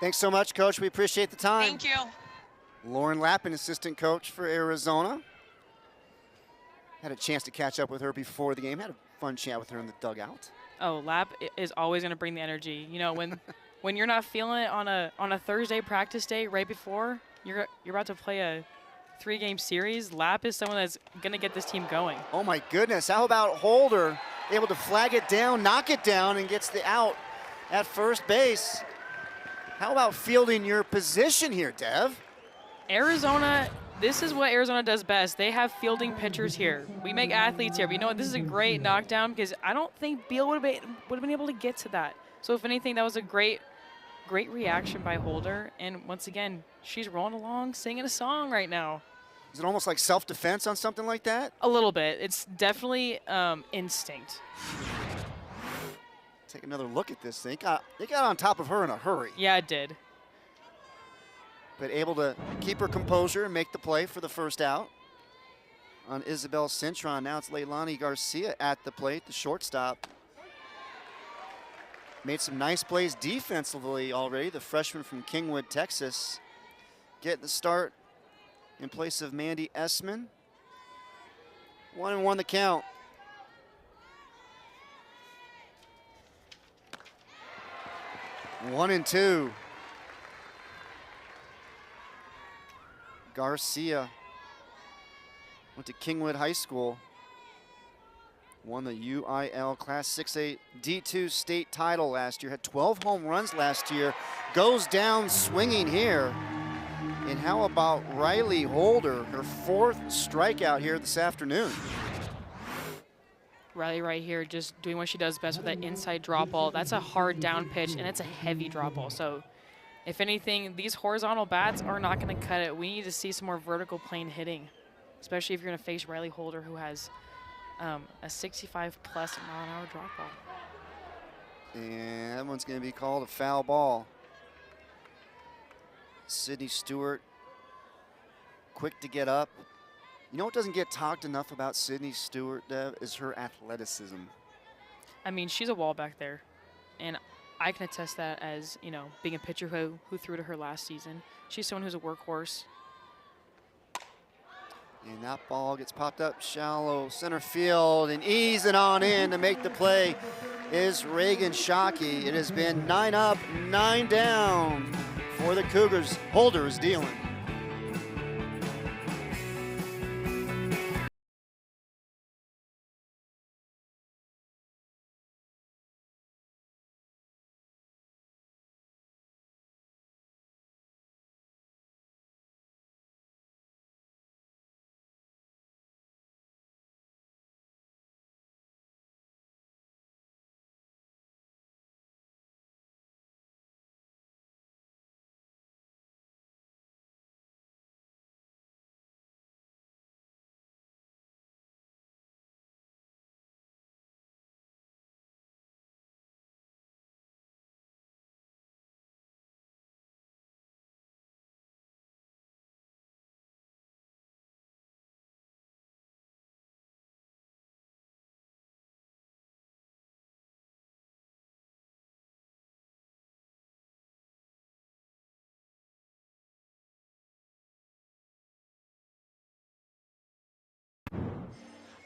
[SPEAKER 1] Thanks so much, Coach. We appreciate the time.
[SPEAKER 12] Thank you.
[SPEAKER 1] Lauren Lappin, assistant coach for Arizona. Had a chance to catch up with her before the game. Had a fun chat with her in the dugout.
[SPEAKER 2] Oh, Lab is always going to bring the energy. You know, when you're not feeling it on a Thursday practice day right before you're about to play a 3-game series, Lap is someone that's going to get this team going.
[SPEAKER 1] Oh my goodness! How about Holder able to flag it down, knock it down, and gets the out at first base? How about fielding your position here, Dev?
[SPEAKER 2] Arizona, this is what Arizona does best. They have fielding pitchers here. We make athletes here. But you know what? This is a great knockdown because I don't think Beal would have been able to get to that. So if anything, that was a great reaction by Holder. And once again, she's rolling along, singing a song right now.
[SPEAKER 1] Is it almost like self-defense on something like that?
[SPEAKER 2] A little bit. It's definitely instinct.
[SPEAKER 1] Take another look at this thing. They got on top of her in a hurry.
[SPEAKER 2] Yeah, it did.
[SPEAKER 1] But able to keep her composure and make the play for the first out on Isabel Cintron. Now it's Leilani Garcia at the plate, the shortstop. Made some nice plays defensively already, the freshman from Kingwood, Texas. Getting the start in place of Mandy Essman. 1-1 the count. One and two. Garcia went to Kingwood High School. Won the UIL Class 6A D2 state title last year. Had 12 home runs last year. Goes down swinging here. And how about Riley Holder, her 4th strikeout here this afternoon.
[SPEAKER 2] Riley right here just doing what she does best with that inside drop ball. That's a hard down pitch, and it's a heavy drop ball. So if anything, these horizontal bats are not going to cut it. We need to see some more vertical plane hitting, especially if you're going to face Riley Holder, who has a 65-plus mile-an-hour drop ball.
[SPEAKER 1] And that one's going to be called a foul ball. Sydney Stewart, quick to get up. You know what doesn't get talked enough about Sydney Stewart, Dev, is her athleticism.
[SPEAKER 2] I mean, she's a wall back there, and I can attest that as, you know, being a pitcher who threw to her last season. She's someone who's a workhorse.
[SPEAKER 1] And that ball gets popped up shallow center field, and easing on in to make the play is Reagan Shockey. It has been 9 up, 9 down for the Cougars. Holder is dealing.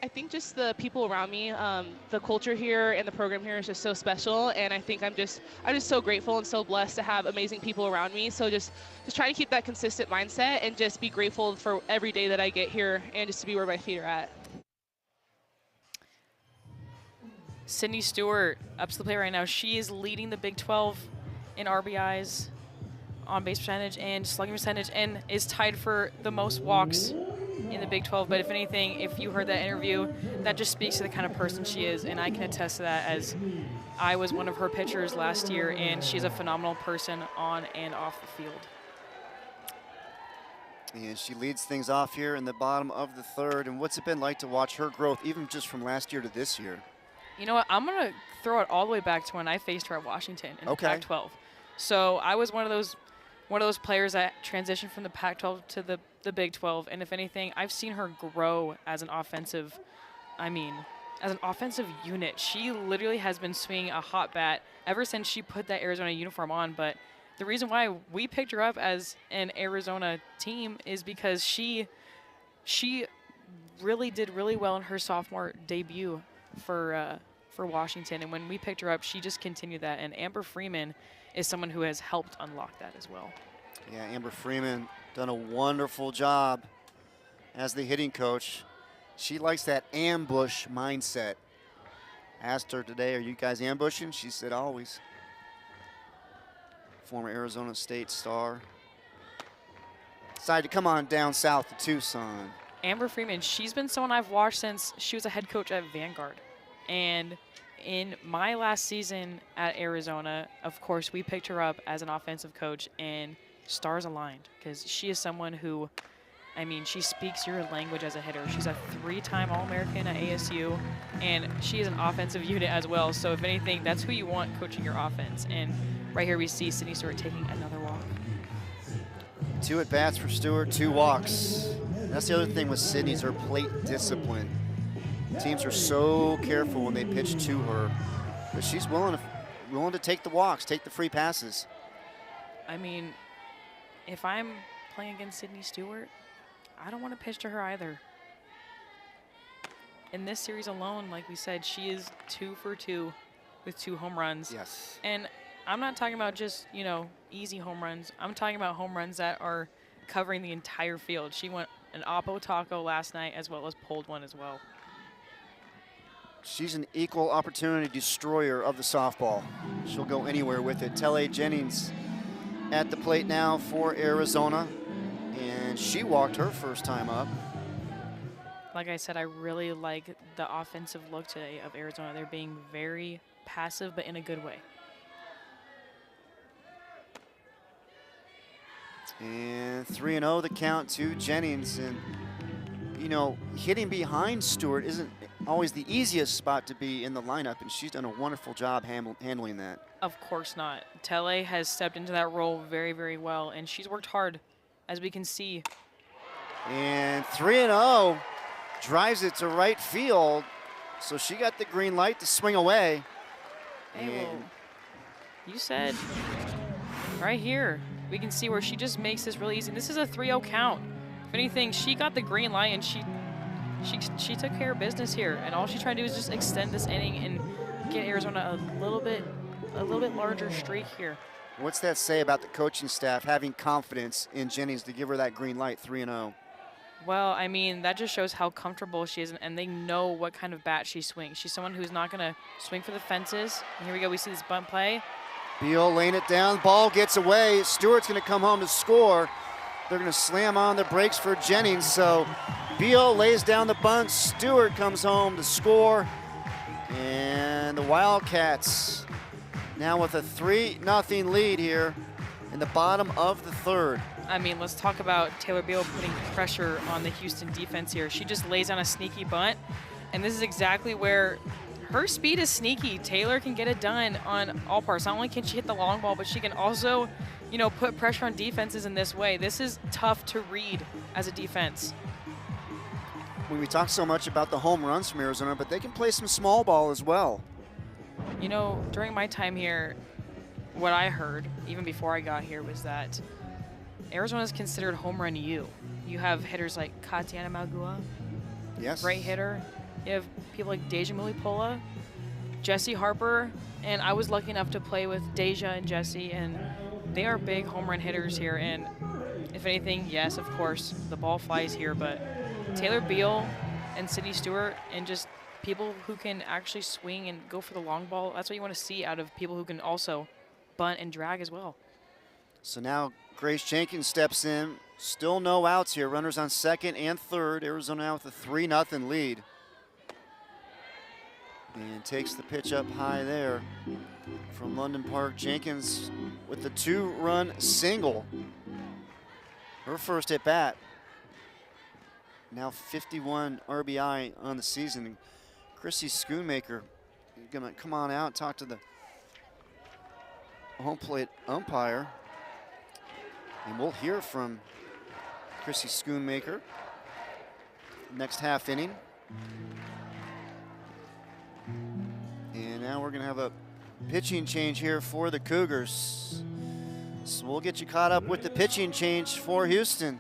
[SPEAKER 13] I think just the people around me, the culture here and the program here is just so special, and I think I'm just so grateful and so blessed to have amazing people around me. So just trying to keep that consistent mindset and just be grateful for every day that I get here and just to be where my feet are at.
[SPEAKER 2] Sydney Stewart, up to the plate right now. She is leading the Big 12 in RBIs, on base percentage, and slugging percentage, and is tied for the most walks in the Big 12. But if anything, if you heard that interview, that just speaks to the kind of person she is, and I can attest to that, as I was one of her pitchers last year, and she's a phenomenal person on and off the field.
[SPEAKER 1] And she leads things off here in the bottom of the third. And what's it been like to watch her growth, even just from last year to this year?
[SPEAKER 2] You know what? I'm going to throw it all the way back to when I faced her at Washington in the Pac-12. So I was one of those players that transitioned from the Pac-12 to the Big 12. And if anything, I've seen her grow as an offensive unit. She literally has been swinging a hot bat ever since she put that Arizona uniform on. But the reason why we picked her up as an Arizona team is because she really did really well in her sophomore debut for Washington, and when we picked her up, she just continued that. And Amber Freeman is someone who has helped unlock that as well.
[SPEAKER 1] Yeah, Amber Freeman done a wonderful job as the hitting coach. She likes that ambush mindset. Asked her today, are you guys ambushing? She said, always. Former Arizona State star. Decided to come on down south to Tucson.
[SPEAKER 2] Amber Freeman, she's been someone I've watched since she was a head coach at Vanguard. And in my last season at Arizona, of course, we picked her up as an offensive coach, and stars aligned, because she is someone who, I mean, she speaks your language as a hitter. She's a 3-time All-American at ASU, and she is an offensive unit as well. So if anything, that's who you want coaching your offense. And right here we see Sydney Stewart taking another walk.
[SPEAKER 1] 2 at-bats for Stewart, 2 walks. That's the other thing with Sydney's her plate discipline. Teams are so careful when they pitch to her, but she's willing to take the walks, take the free passes.
[SPEAKER 2] I mean, if I'm playing against Sydney Stewart, I don't want to pitch to her either. In this series alone, like we said, she is 2 for 2 with 2 home runs.
[SPEAKER 1] Yes.
[SPEAKER 2] And I'm not talking about just, you know, easy home runs. I'm talking about home runs that are covering the entire field. She went an oppo taco last night, as well as pulled one as well.
[SPEAKER 1] She's an equal opportunity destroyer of the softball. She'll go anywhere with it. Telle Jennings at the plate now for Arizona, and she walked her first time up.
[SPEAKER 2] Like I said, I really like the offensive look today of Arizona. They're being very passive, but in a good way.
[SPEAKER 1] And 3-0 the count to Jennings. And, you know, hitting behind Stewart isn't always the easiest spot to be in the lineup, and she's done a wonderful job handling that.
[SPEAKER 2] Of course not. Telle has stepped into that role very, very well, and she's worked hard, as we can see.
[SPEAKER 1] And 3-0 drives it to right field, so she got the green light to swing away.
[SPEAKER 2] Hey, well, you said right here, we can see where she just makes this really easy. This is a 3-0 count. If anything, she got the green light, and she took care of business here, and all she's trying to do is just extend this inning and get Arizona a little bit larger streak here.
[SPEAKER 1] What's that say about the coaching staff having confidence in Jennings to give her that green light, 3-0?
[SPEAKER 2] Well, I mean, that just shows how comfortable she is, and they know what kind of bat she swings. She's someone who's not going to swing for the fences. And here we go. We see this bunt play.
[SPEAKER 1] Beal laying it down. Ball gets away. Stewart's going to come home to score. They're going to slam on the brakes for Jennings. So Beal lays down the bunt. Stewart comes home to score. And the Wildcats now with a 3-0 lead here in the bottom of the third.
[SPEAKER 2] I mean, let's talk about Taylor Beal putting pressure on the Houston defense here. She just lays down a sneaky bunt, and this is exactly where her speed is sneaky. Taylor can get it done on all parts. Not only can she hit the long ball, but she can also, you know, put pressure on defenses in this way. This is tough to read as a defense.
[SPEAKER 1] We talk so much about the home runs from Arizona, but they can play some small ball as well.
[SPEAKER 2] You know, during my time here, what I heard, even before I got here, was that Arizona is considered home run U. You have hitters like Katiana Magua,
[SPEAKER 1] yes,
[SPEAKER 2] great hitter. You have people like Deja Mulipola, Jessie Harper, and I was lucky enough to play with Deja and Jessie, and they are big home run hitters here. And if anything, yes, of course, the ball flies here, but Taylor Beal and Sydney Stewart and just people who can actually swing and go for the long ball, that's what you want to see out of people who can also bunt and drag as well.
[SPEAKER 1] So now Grace Jenkins steps in. Still no outs here. Runners on second and third. Arizona now with a 3-0 lead. And takes the pitch up high there from London Park. Jenkins with the 2-run single. Her first at bat. Now 51 RBI on the season. Chrissy Schoonmaker gonna come on out and talk to the home plate umpire. And we'll hear from Chrissy Schoonmaker next half inning. And now we're gonna have a pitching change here for the Cougars. So we'll get you caught up with the pitching change for Houston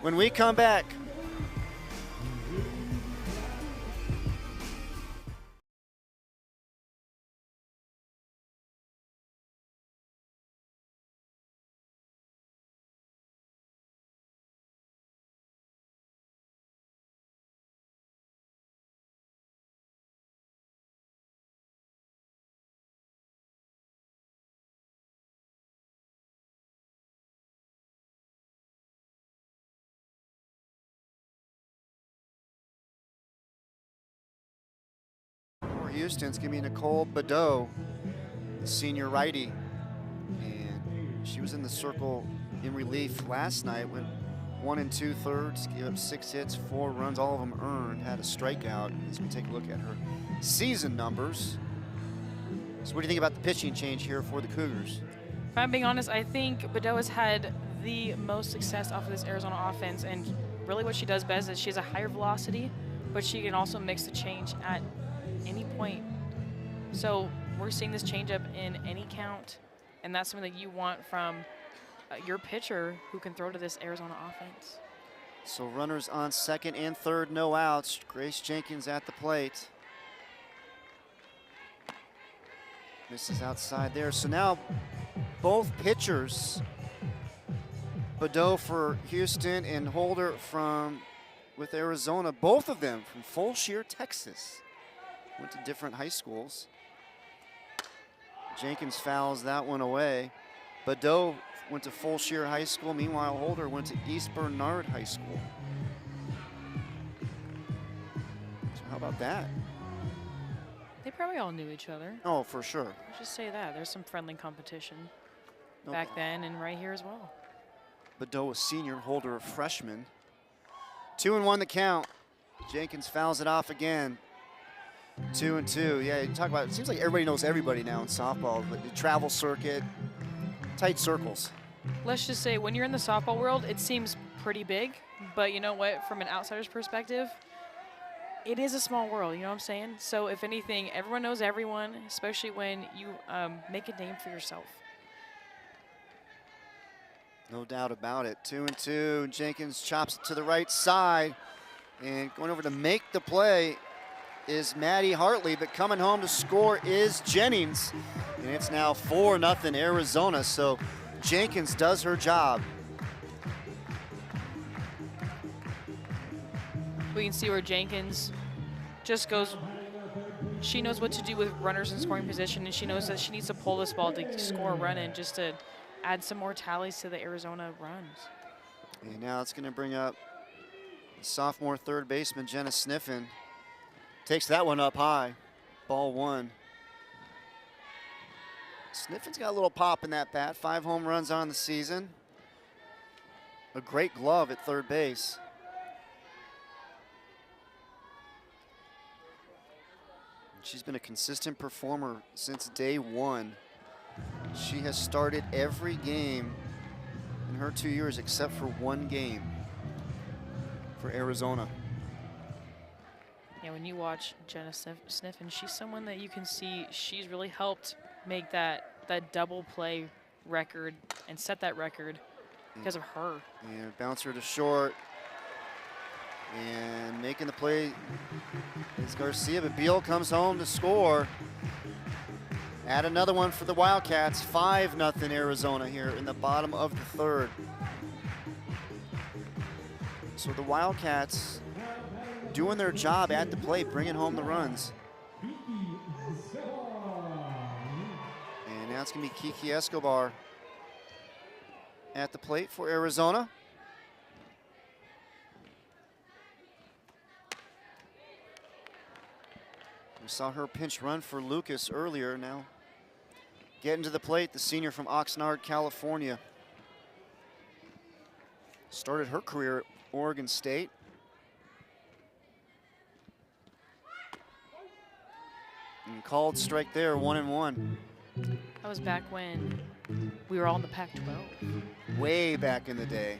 [SPEAKER 1] when we come back. Houston's gonna be Nicole Badeau, the senior righty. And she was in the circle in relief last night, went 1 2/3, gave up 6 hits, 4 runs, all of them earned, had a strikeout. As we take a look at her season numbers. So what do you think about the pitching change here for the Cougars?
[SPEAKER 2] If I'm being honest, I think Badeau has had the most success off of this Arizona offense, and really what she does best is she has a higher velocity, but she can also mix the change at any point. So we're seeing this changeup in any count, and that's something that you want from your pitcher who can throw to this Arizona offense.
[SPEAKER 1] So runners on second and third, no outs. Grace Jenkins at the plate. Misses outside there. So now both pitchers, Badeau for Houston and Holder with Arizona, both of them from Fulshear, Texas. Went to different high schools. Jenkins fouls that one away. Badeau went to Fulshear High School. Meanwhile, Holder went to East Bernard High School. So how about that?
[SPEAKER 2] They probably all knew each other.
[SPEAKER 1] Oh, for sure.
[SPEAKER 2] Let's just say that. There's some friendly competition back then and right here as well.
[SPEAKER 1] Badeau a senior, Holder a freshman. 2-1 the count. Jenkins fouls it off again. 2-2. Yeah, you talk about it. Seems like everybody knows everybody now in softball. But the travel circuit, tight circles.
[SPEAKER 2] Let's just say when you're in the softball world, it seems pretty big. But you know what? From an outsider's perspective, it is a small world. You know what I'm saying? So if anything, everyone knows everyone, especially when you make a name for yourself.
[SPEAKER 1] No doubt about it. 2-2. Jenkins chops it to the right side. And going over to make the play is Maddie Hartley, but coming home to score is Jennings. And it's now 4-0 Arizona, so Jenkins does her job.
[SPEAKER 2] We can see where Jenkins just goes, she knows what to do with runners in scoring position, and she knows that she needs to pull this ball to score a run in just to add some more tallies to the Arizona runs.
[SPEAKER 1] And now it's gonna bring up sophomore third baseman Jenna Sniffen. Takes that one up high, ball 1. Sniffen's got a little pop in that bat, 5 home runs on the season. A great glove at third base. She's been a consistent performer since day 1. She has started every game in her 2 years except for 1 game for Arizona.
[SPEAKER 2] Yeah, when you watch Jenna Sniffen, she's someone that you can see she's really helped make that double play record and set that record because of her.
[SPEAKER 1] And bouncer to short. And making the play is Garcia, but Beal comes home to score. Add another one for the Wildcats. 5-0 Arizona here in the bottom of the third. So the Wildcats doing their job at the plate, bringing home the runs. And now it's going to be Kiki Escobar at the plate for Arizona. We saw her pinch run for Lucas earlier. Now getting to the plate, the senior from Oxnard, California. Started her career at Oregon State. And called strike there, 1-1.
[SPEAKER 2] That was back when we were all in the Pac-12.
[SPEAKER 1] Way back in the day.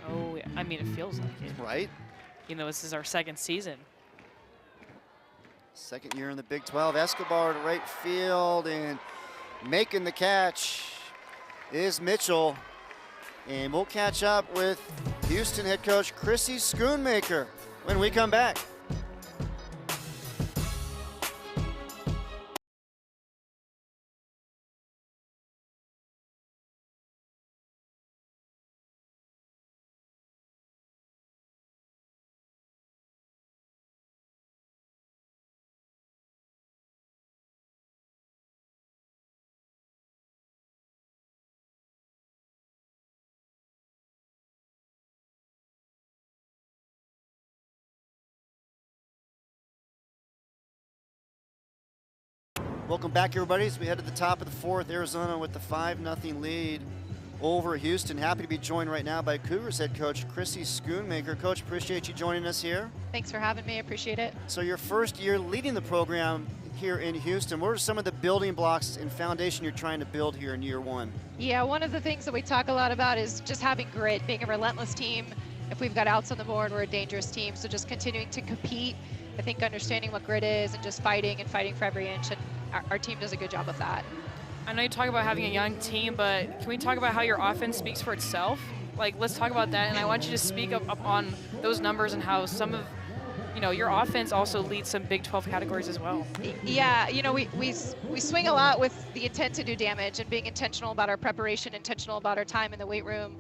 [SPEAKER 2] Oh, yeah. I mean, it feels like it.
[SPEAKER 1] Right?
[SPEAKER 2] You know, this is our second season.
[SPEAKER 1] Second year in the Big 12. Escobar to right field, and making the catch is Mitchell. And we'll catch up with Houston head coach Chrissy Schoonmaker when we come back. Welcome back, everybody, as we head to the top of the fourth. Arizona with the 5-0 lead over Houston. Happy to be joined right now by Cougars head coach Chrissy Schoonmaker. Coach, appreciate you joining us here.
[SPEAKER 14] Thanks for having me. I appreciate it.
[SPEAKER 1] So your first year leading the program here in Houston. What are some of the building blocks and foundation you're trying to build here in year one?
[SPEAKER 14] Yeah, one of the things that we talk a lot about is just having grit, being a relentless team. If we've got outs on the board, we're a dangerous team. So just continuing to compete. I think understanding what grit is and just fighting for every inch. And our team does a good job of that.
[SPEAKER 2] I know you talk about having a young team, but can we talk about how your offense speaks for itself? Like, let's talk about that, and I want you to speak up on those numbers and how some of, you know, your offense also leads some Big 12 categories as well.
[SPEAKER 14] Yeah, you know, we swing a lot with the intent to do damage and being intentional about our preparation, intentional about our time in the weight room.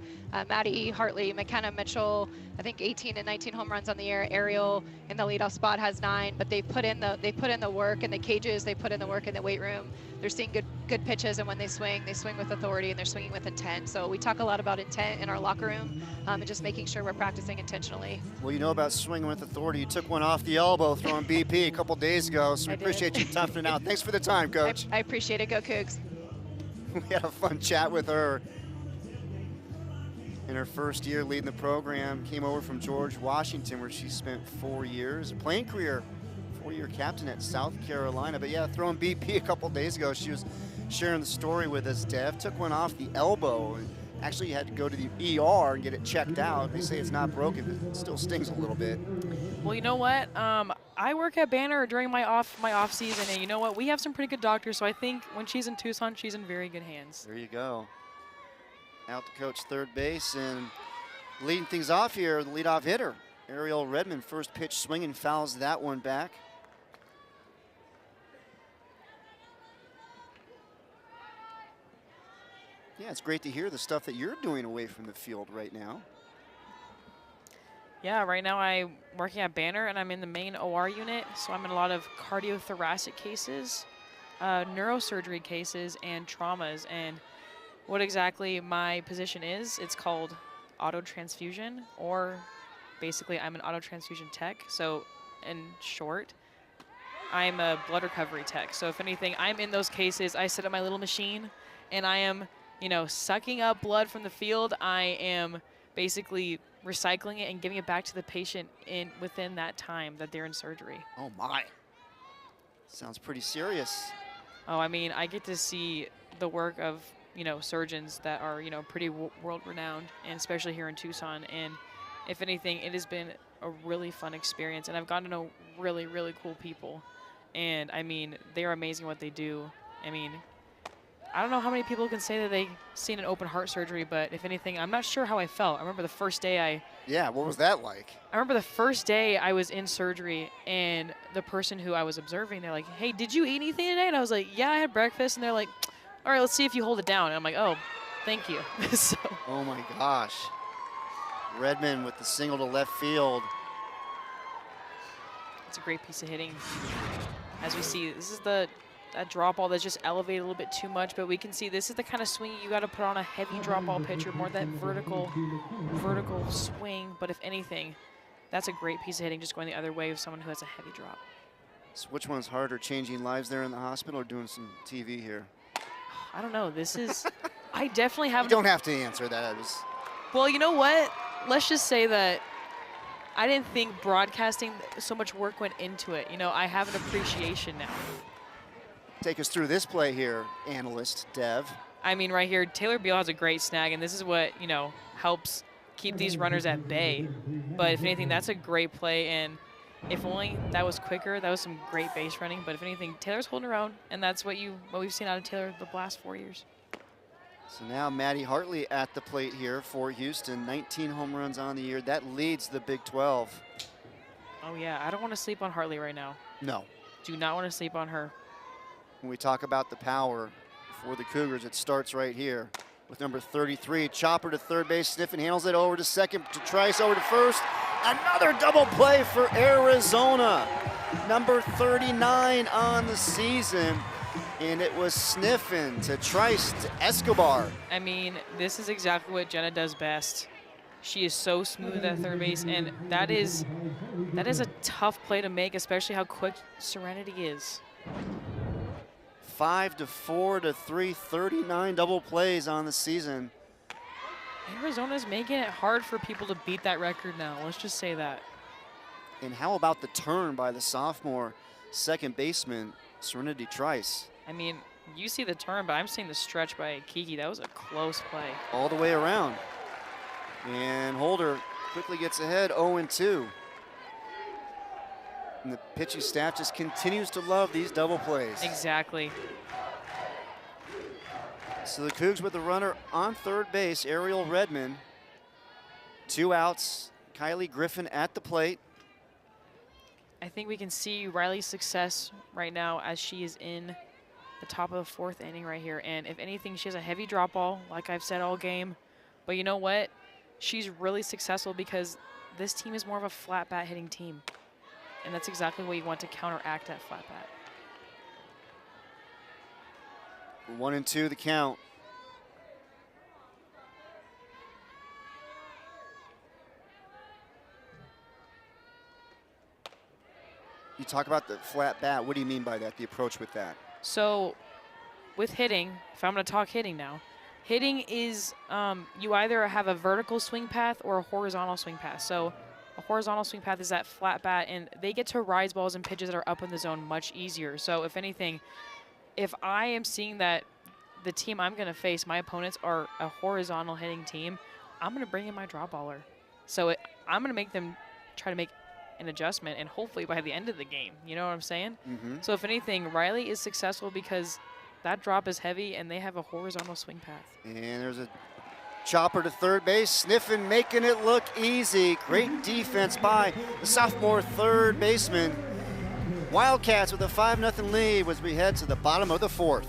[SPEAKER 14] Maddie, Hartley, McKenna, Mitchell, I think 18 and 19 home runs on the year. Ariel in the leadoff spot has 9, but they put in the work in the cages. They put in the work in the weight room. They're seeing good pitches, and when they swing with authority, and they're swinging with intent. So we talk a lot about intent in our locker room, and just making sure we're practicing intentionally.
[SPEAKER 1] Well, you know about swinging with authority. You took one off the elbow throwing BP a couple days ago, so we appreciate you toughing it out. Thanks for the time, Coach.
[SPEAKER 14] I appreciate it. Go Cougs.
[SPEAKER 1] We had a fun chat with her. In her first year leading the program, came over from George Washington, where she spent 4 years, playing career, 4-year captain at South Carolina. But yeah, throwing BP a couple days ago, she was sharing the story with us, Dev. Took one off the elbow, and actually had to go to the ER and get it checked out. They say it's not broken, but it still stings a little bit.
[SPEAKER 2] Well, you know what? I work at Banner during my off season, and you know what? We have some pretty good doctors, so I think when she's in Tucson, she's in very good hands.
[SPEAKER 1] There you go. Out to coach third base, and leading things off here, the leadoff hitter, Ariel Redmond. First pitch swinging, fouls that one back. Yeah, it's great to hear the stuff that you're doing away from the field right now.
[SPEAKER 2] Yeah, right now I'm working at Banner, and I'm in the main OR unit, so I'm in a lot of cardiothoracic cases, neurosurgery cases, and traumas. And what exactly my position is, it's called auto transfusion, or basically I'm an auto transfusion tech. So in short, I'm a blood recovery tech. So if anything, I'm in those cases. I sit at my little machine, and I am, you know, sucking up blood from the field. I am basically recycling it and giving it back to the patient within that time that they're in surgery.
[SPEAKER 1] Oh my, sounds pretty serious.
[SPEAKER 2] Oh, I mean, I get to see the work of, you know, surgeons that are, you know, pretty world-renowned, and especially here in Tucson. And if anything, it has been a really fun experience, and I've gotten to know really, really cool people. And I mean, they're amazing what they do. I mean, I don't know how many people can say that they seen an open heart surgery, but if anything, I'm not sure how I felt. I remember the first day
[SPEAKER 1] Yeah, what was that like?
[SPEAKER 2] I remember the first day I was in surgery, and the person who I was observing, they're like, hey, did you eat anything today? And I was like, yeah, I had breakfast. And they're like, all right, let's see if you hold it down. And I'm like, oh, thank you. So.
[SPEAKER 1] Oh my gosh. Redmond with the single to left field.
[SPEAKER 2] It's a great piece of hitting. As we see, this is that drop ball that's just elevated a little bit too much, but we can see this is the kind of swing you got to put on a heavy drop ball pitcher, more that vertical swing. But if anything, that's a great piece of hitting, just going the other way of someone who has a heavy drop.
[SPEAKER 1] So which one's harder, changing lives there in the hospital or doing some TV here?
[SPEAKER 2] I don't know. This is, I definitely have.
[SPEAKER 1] You don't have to answer that.
[SPEAKER 2] Well, you know what? Let's just say that I didn't think broadcasting, so much work went into it. You know, I have an appreciation now.
[SPEAKER 1] Take us through this play here, analyst Dev.
[SPEAKER 2] I mean, right here, Taylor Beal has a great snag, and this is what, you know, helps keep these runners at bay. But if anything, that's a great play, and if only that was quicker, that was some great base running. But if anything, Taylor's holding her own, and that's what we've seen out of Taylor the last 4 years.
[SPEAKER 1] So now Maddie Hartley at the plate here for Houston. 19 home runs on the year. That leads the Big 12.
[SPEAKER 2] Oh, yeah. I don't want to sleep on Hartley right now.
[SPEAKER 1] No.
[SPEAKER 2] Do not want to sleep on her.
[SPEAKER 1] When we talk about the power for the Cougars, it starts right here with number 33. Chopper to third base. Sniffen handles it over to second to Trice, over to first. Another double play for Arizona. Number 39 on the season. And it was Sniffen to Trice to Escobar.
[SPEAKER 2] I mean, this is exactly what Jenna does best. She is so smooth at third base, and that is a tough play to make, especially how quick Serenity is.
[SPEAKER 1] 5 to 4 to 3, 39 double plays on the season.
[SPEAKER 2] Arizona's making it hard for people to beat that record now. Let's just say that.
[SPEAKER 1] And how about the turn by the sophomore second baseman, Serenity Trice?
[SPEAKER 2] I mean, you see the turn, but I'm seeing the stretch by Kiki. That was a close play.
[SPEAKER 1] All the way around. And Holder quickly gets ahead, 0-2. And the pitching staff just continues to love these double plays.
[SPEAKER 2] Exactly.
[SPEAKER 1] So the Cougs with the runner on third base, Ariel Redmond. 2 outs, Kylie Griffin at the plate.
[SPEAKER 2] I think we can see Riley's success right now as she is in the top of the 4th inning right here. And if anything, she has a heavy drop ball, like I've said all game. But you know what? She's really successful because this team is more of a flat bat hitting team. And that's exactly what you want to counteract that flat bat.
[SPEAKER 1] 1-2 the count. You talk about the flat bat. What do you mean by that, the approach with that?
[SPEAKER 2] So with hitting, if I'm going to talk hitting now, hitting is you either have a vertical swing path or a horizontal swing path. So a horizontal swing path is that flat bat, and they get to rise balls and pitches that are up in the zone much easier. So if anything, if I am seeing that the team I'm going to face, my opponents are a horizontal hitting team, I'm going to bring in my drop baller. So I'm going to make them try to make an adjustment, and hopefully by the end of the game, you know what I'm saying?
[SPEAKER 1] Mm-hmm.
[SPEAKER 2] So if anything, Riley is successful because that drop is heavy and they have a horizontal swing path.
[SPEAKER 1] And there's a chopper to third base. Sniffen making it look easy. Great defense by the sophomore third baseman. Wildcats with a 5-0 lead as we head to the bottom of the 4th.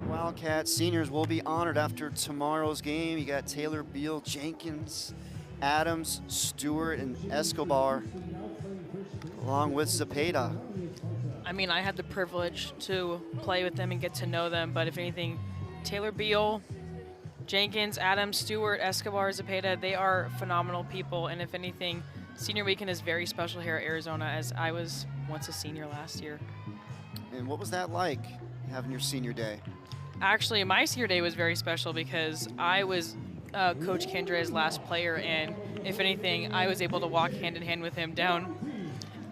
[SPEAKER 1] Wildcat seniors will be honored after tomorrow's game. You got Taylor Beal, Jenkins, Adams, Stewart, and Escobar, along with Zepeda.
[SPEAKER 2] I mean, I had the privilege to play with them and get to know them, but if anything, Taylor Beal, Jenkins, Adams, Stewart, Escobar, Zepeda, they are phenomenal people, and if anything, senior weekend is very special here at Arizona, as I was once a senior last year.
[SPEAKER 1] And what was that like, having your senior day?
[SPEAKER 2] Actually, my senior day was very special because I was Coach Kendra's last player, and if anything, I was able to walk hand in hand with him down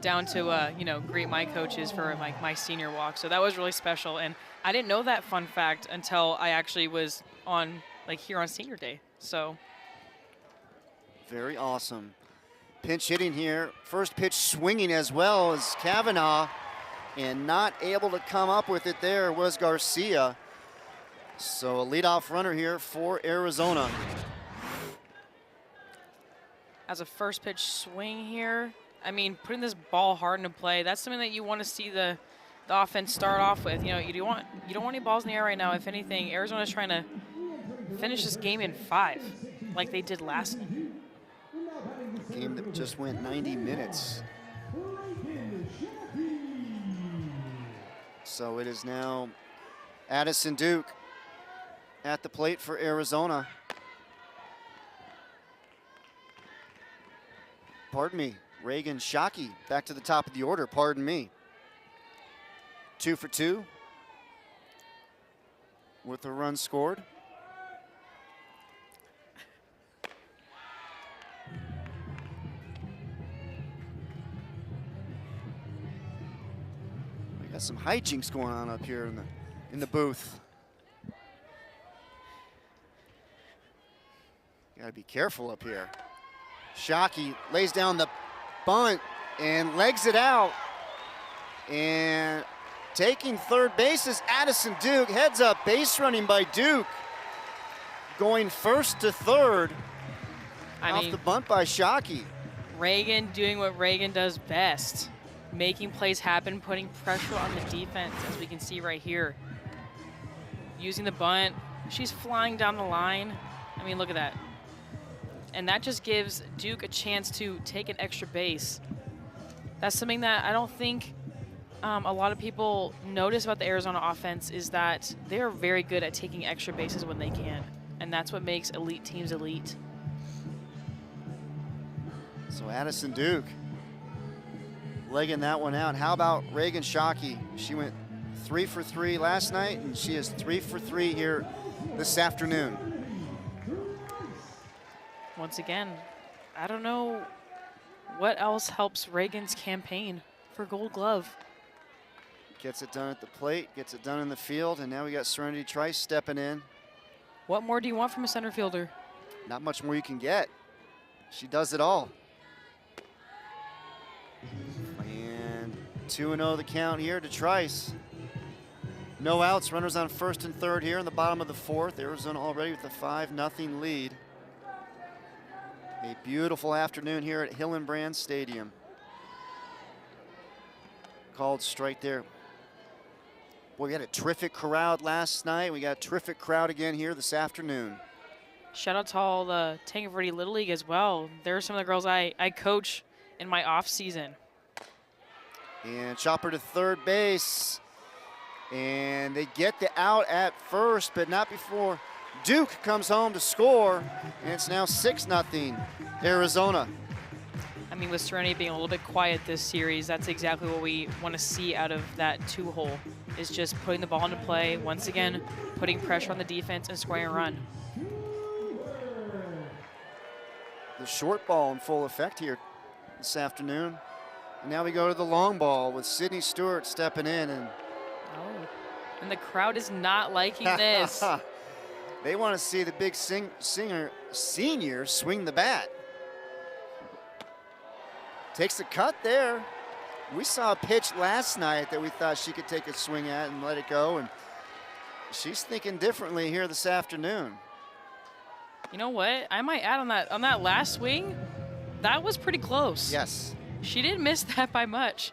[SPEAKER 2] to you know, greet my coaches for like my senior walk. So that was really special, and I didn't know that fun fact until I actually was on here on senior day. So
[SPEAKER 1] very awesome. Pinch hitting here. First pitch swinging as well as Kavanaugh, and not able to come up with it there was Garcia. So a leadoff runner here for Arizona. As
[SPEAKER 2] a first pitch swing here, I mean, putting this ball hard into play, that's something that you want to see the offense start off with. You know, you don't want any balls in the air right now. If anything, Arizona's trying to finish this game in 5, like they did last night.
[SPEAKER 1] Game that just went 90 minutes. So it is now Addison Duke at the plate for Arizona. Pardon me, Reagan Shockey back to the top of the order, pardon me. 2 for 2 with a run scored. We got some hijinks going on up here in the booth. Gotta be careful up here. Shockey lays down the bunt and legs it out. And taking third base is Addison Duke. Heads up base running by Duke. Going first to third. Off the bunt by Shockey.
[SPEAKER 2] Reagan doing what Reagan does best. Making plays happen, putting pressure on the defense, as we can see right here. Using the bunt. She's flying down the line. I mean, look at that. And that just gives Duke a chance to take an extra base. That's something that I don't think a lot of people notice about the Arizona offense, is that they're very good at taking extra bases when they can. And that's what makes elite teams elite.
[SPEAKER 1] So Addison Duke legging that one out. How about Reagan Shockey? She went 3 for 3 last night, and she is 3 for 3 here this afternoon.
[SPEAKER 2] Once again, I don't know what else helps Reagan's campaign for Gold Glove.
[SPEAKER 1] Gets it done at the plate, gets it done in the field, and now we got Serenity Trice stepping in.
[SPEAKER 2] What more do you want from a center fielder?
[SPEAKER 1] Not much more you can get. She does it all. And 2-0 the count here to Trice. No outs, runners on first and third here in the bottom of the 4th. Arizona already with a 5-0 lead. A beautiful afternoon here at Hillenbrand Stadium. Called strike there. Boy, we had a terrific crowd last night. We got a terrific crowd again here this afternoon.
[SPEAKER 2] Shout out to all the Tanque Verde Little League as well. They're some of the girls I coach in my off season.
[SPEAKER 1] And chopper to third base. And they get the out at first, but not before Duke comes home to score. And it's now 6-0 Arizona.
[SPEAKER 2] I mean, with Serenity being a little bit quiet this series, that's exactly what we want to see out of that 2-hole, is just putting the ball into play. Once again, putting pressure on the defense and scoring a run.
[SPEAKER 1] The short ball in full effect here this afternoon. And now we go to the long ball with Sydney Stewart stepping in. And
[SPEAKER 2] and the crowd is not liking this.
[SPEAKER 1] They want to see the big senior swing the bat. Takes the cut there. We saw a pitch last night that we thought she could take a swing at and let it go, and she's thinking differently here this afternoon.
[SPEAKER 2] You know what? I might add on that last swing, that was pretty close.
[SPEAKER 1] Yes.
[SPEAKER 2] She didn't miss that by much.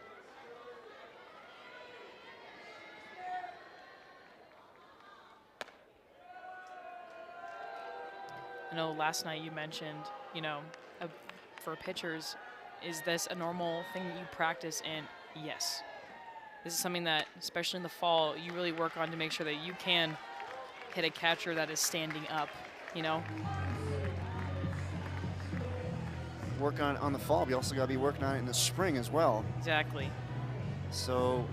[SPEAKER 2] know last night you mentioned, you know, for pitchers, is this a normal thing that you practice? And yes, this is something that, especially in the fall, you really work on to make sure that you can hit a catcher that is standing up, you know?
[SPEAKER 1] Work on the fall, but you also got to be working on it in the spring as well.
[SPEAKER 2] Exactly.
[SPEAKER 1] So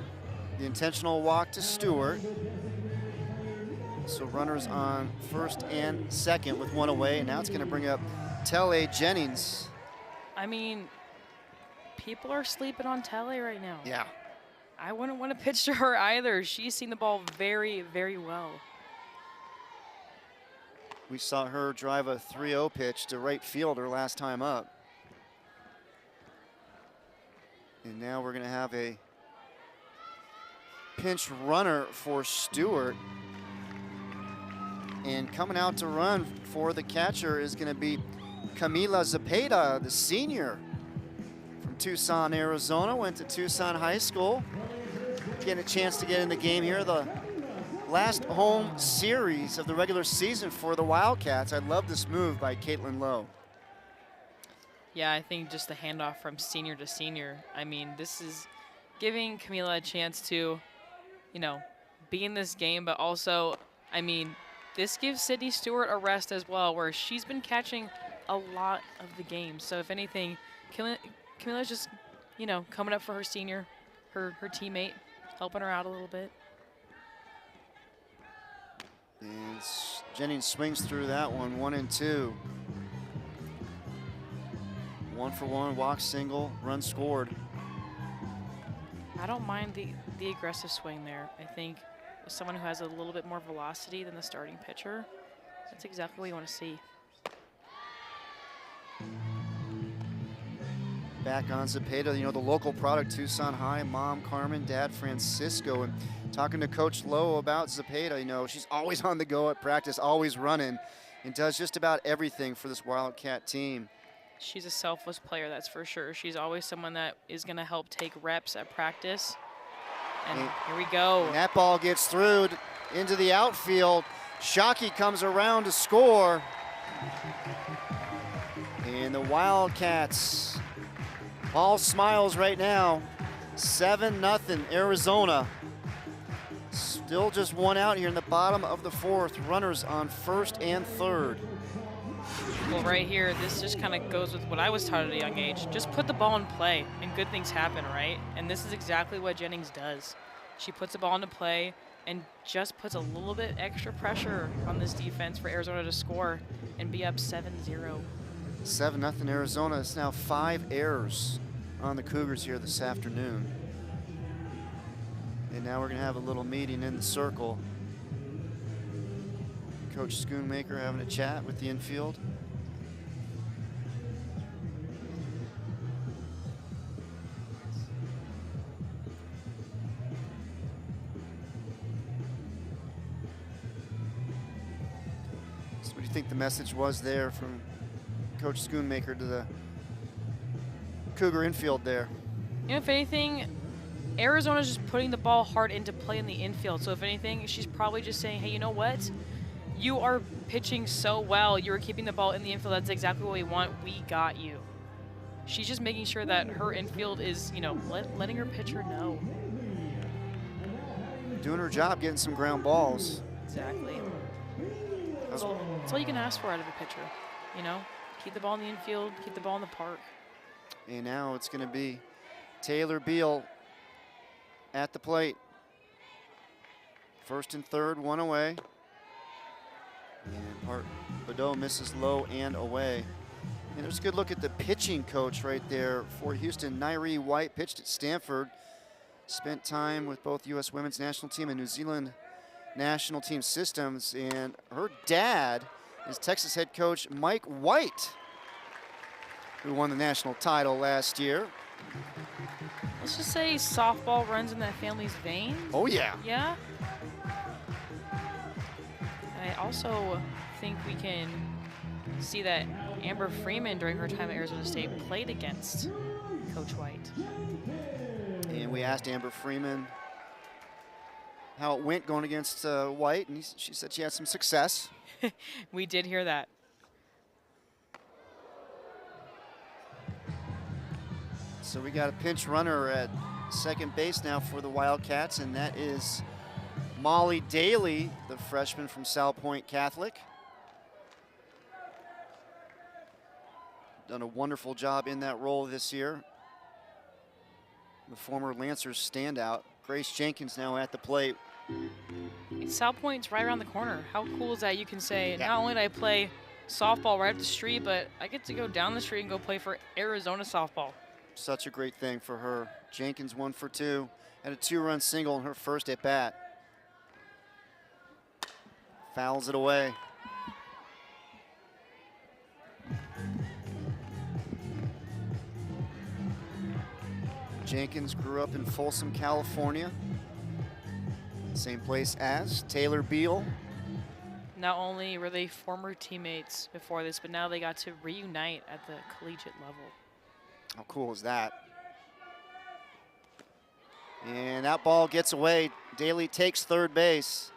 [SPEAKER 1] the intentional walk to Stewart. So runners on first and second with one away, and now it's going to bring up Telle Jennings.
[SPEAKER 2] I mean, people are sleeping on Telle right now.
[SPEAKER 1] Yeah.
[SPEAKER 2] I wouldn't want to pitch to her either. She's seen the ball very, very well.
[SPEAKER 1] We saw her drive a 3-0 pitch to right fielder last time up. And now we're going to have a pinch runner for Stewart. And coming out to run for the catcher is going to be Camila Zepeda, the senior from Tucson, Arizona. Went to Tucson High School. Getting a chance to get in the game here. The last home series of the regular season for the Wildcats. I love this move by Caitlin Lowe.
[SPEAKER 2] Yeah, I think just the handoff from senior to senior. I mean, this is giving Camila a chance to, you know, be in this game, but also, I mean, this gives Sydney Stewart a rest as well, where she's been catching a lot of the games. So if anything, Camila's just, you know, coming up for her senior, her teammate, helping her out a little bit.
[SPEAKER 1] And Jennings swings through that one, 1-2. 1-for-1, walk single, run scored.
[SPEAKER 2] I don't mind the aggressive swing there. I think with someone who has a little bit more velocity than the starting pitcher, that's exactly what you want to see.
[SPEAKER 1] Back on Zepeda, you know, the local product, Tucson High, mom Carmen, dad Francisco. And talking to Coach Lowe about Zepeda, you know, she's always on the go at practice, always running, and does just about everything for this Wildcat team.
[SPEAKER 2] She's a selfless player, that's for sure. She's always someone that is going to help take reps at practice. And here we go.
[SPEAKER 1] And that ball gets through into the outfield. Shockey comes around to score. And the Wildcats, all smiles right now. 7-0 Arizona. Still just one out here in the bottom of the fourth. Runners on first and third.
[SPEAKER 2] Well, right here, this just kind of goes with what I was taught at a young age. Just put the ball in play, and good things happen, right? And this is exactly what Jennings does. She puts the ball into play and just puts a little bit extra pressure on this defense for Arizona to score and be up 7-0.
[SPEAKER 1] 7-0 Arizona. It's now 5 errors on the Cougars here this afternoon. And now we're going to have a little meeting in the circle. Coach Schoonmaker having a chat with the infield. So what do you think the message was there from Coach Schoonmaker to the Cougar infield there?
[SPEAKER 2] You know, if anything, Arizona's just putting the ball hard into play in the infield. So if anything, she's probably just saying, hey, you know what? You are pitching so well. You're keeping the ball in the infield. That's exactly what we want. We got you. She's just making sure that her infield is, you know, letting her pitcher know.
[SPEAKER 1] Doing her job, getting some ground balls.
[SPEAKER 2] Exactly. That's all you can ask for out of a pitcher, you know? Keep the ball in the infield, keep the ball in the park.
[SPEAKER 1] And now it's going to be Taylor Beal at the plate. First and third, one away. And Hart Badeau misses low and away. And there's a good look at the pitching coach right there for Houston. Nairi White pitched at Stanford. Spent time with both U.S. women's national team and New Zealand national team systems. And her dad is Texas head coach Mike White, who won the national title last year.
[SPEAKER 2] Let's just say softball runs in that family's veins.
[SPEAKER 1] Oh, yeah.
[SPEAKER 2] Yeah. I also think we can see that Amber Freeman, during her time at Arizona State, played against Coach White.
[SPEAKER 1] And we asked Amber Freeman how it went going against White, and she said she had some success.
[SPEAKER 2] We did hear that.
[SPEAKER 1] So we got a pinch runner at second base now for the Wildcats, and that is Molly Daly, the freshman from South Point Catholic. Done a wonderful job in that role this year. The former Lancers standout. Grace Jenkins now at the plate.
[SPEAKER 2] South Point's right around the corner. How cool is that? You can say, not only did I play softball right up the street, but I get to go down the street and go play for Arizona softball.
[SPEAKER 1] Such a great thing for her. Jenkins 1 for 2. Had a 2-run single in her first at bat. Fouls it away. Jenkins grew up in Folsom, California. Same place as Taylor Beal.
[SPEAKER 2] Not only were they former teammates before this, but now they got to reunite at the collegiate level.
[SPEAKER 1] How cool is that? And that ball gets away. Daly takes third base.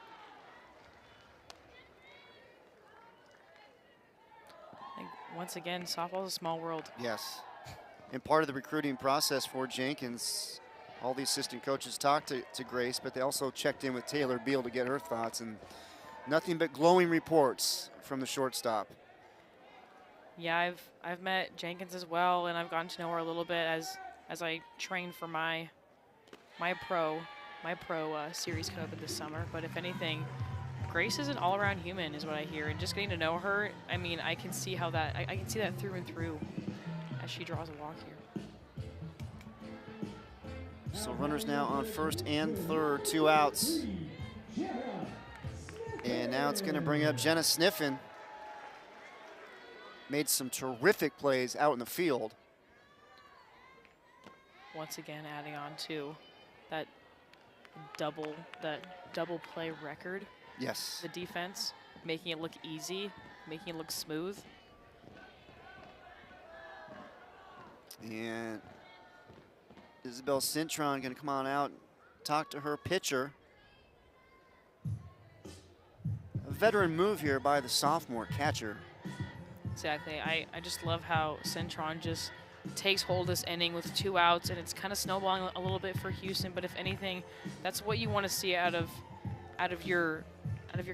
[SPEAKER 2] I think once again, softball is a small world.
[SPEAKER 1] Yes. And part of the recruiting process for Jenkins, all the assistant coaches talked to Grace, but they also checked in with Taylor Beal to get her thoughts, and nothing but glowing reports from the shortstop.
[SPEAKER 2] Yeah, I've met Jenkins as well, and I've gotten to know her a little bit as I train for my pro series coming up this summer. But if anything, Grace is an all-around human, is what I hear, and just getting to know her, I mean, I can see how that I can see that through and through as she draws a walk here.
[SPEAKER 1] So runners now on first and third, 2 outs. And now it's going to bring up Jenna Sniffen. Made some terrific plays out in the field.
[SPEAKER 2] Once again, adding on to that double play record.
[SPEAKER 1] Yes.
[SPEAKER 2] The defense, making it look easy, making it look smooth.
[SPEAKER 1] And Isabel Cintron going to come on out, talk to her pitcher. A veteran move here by the sophomore catcher.
[SPEAKER 2] Exactly. I just love how Cintron just takes hold of this inning with 2 outs, and it's kind of snowballing a little bit for Houston. But if anything, that's what you want to see out of your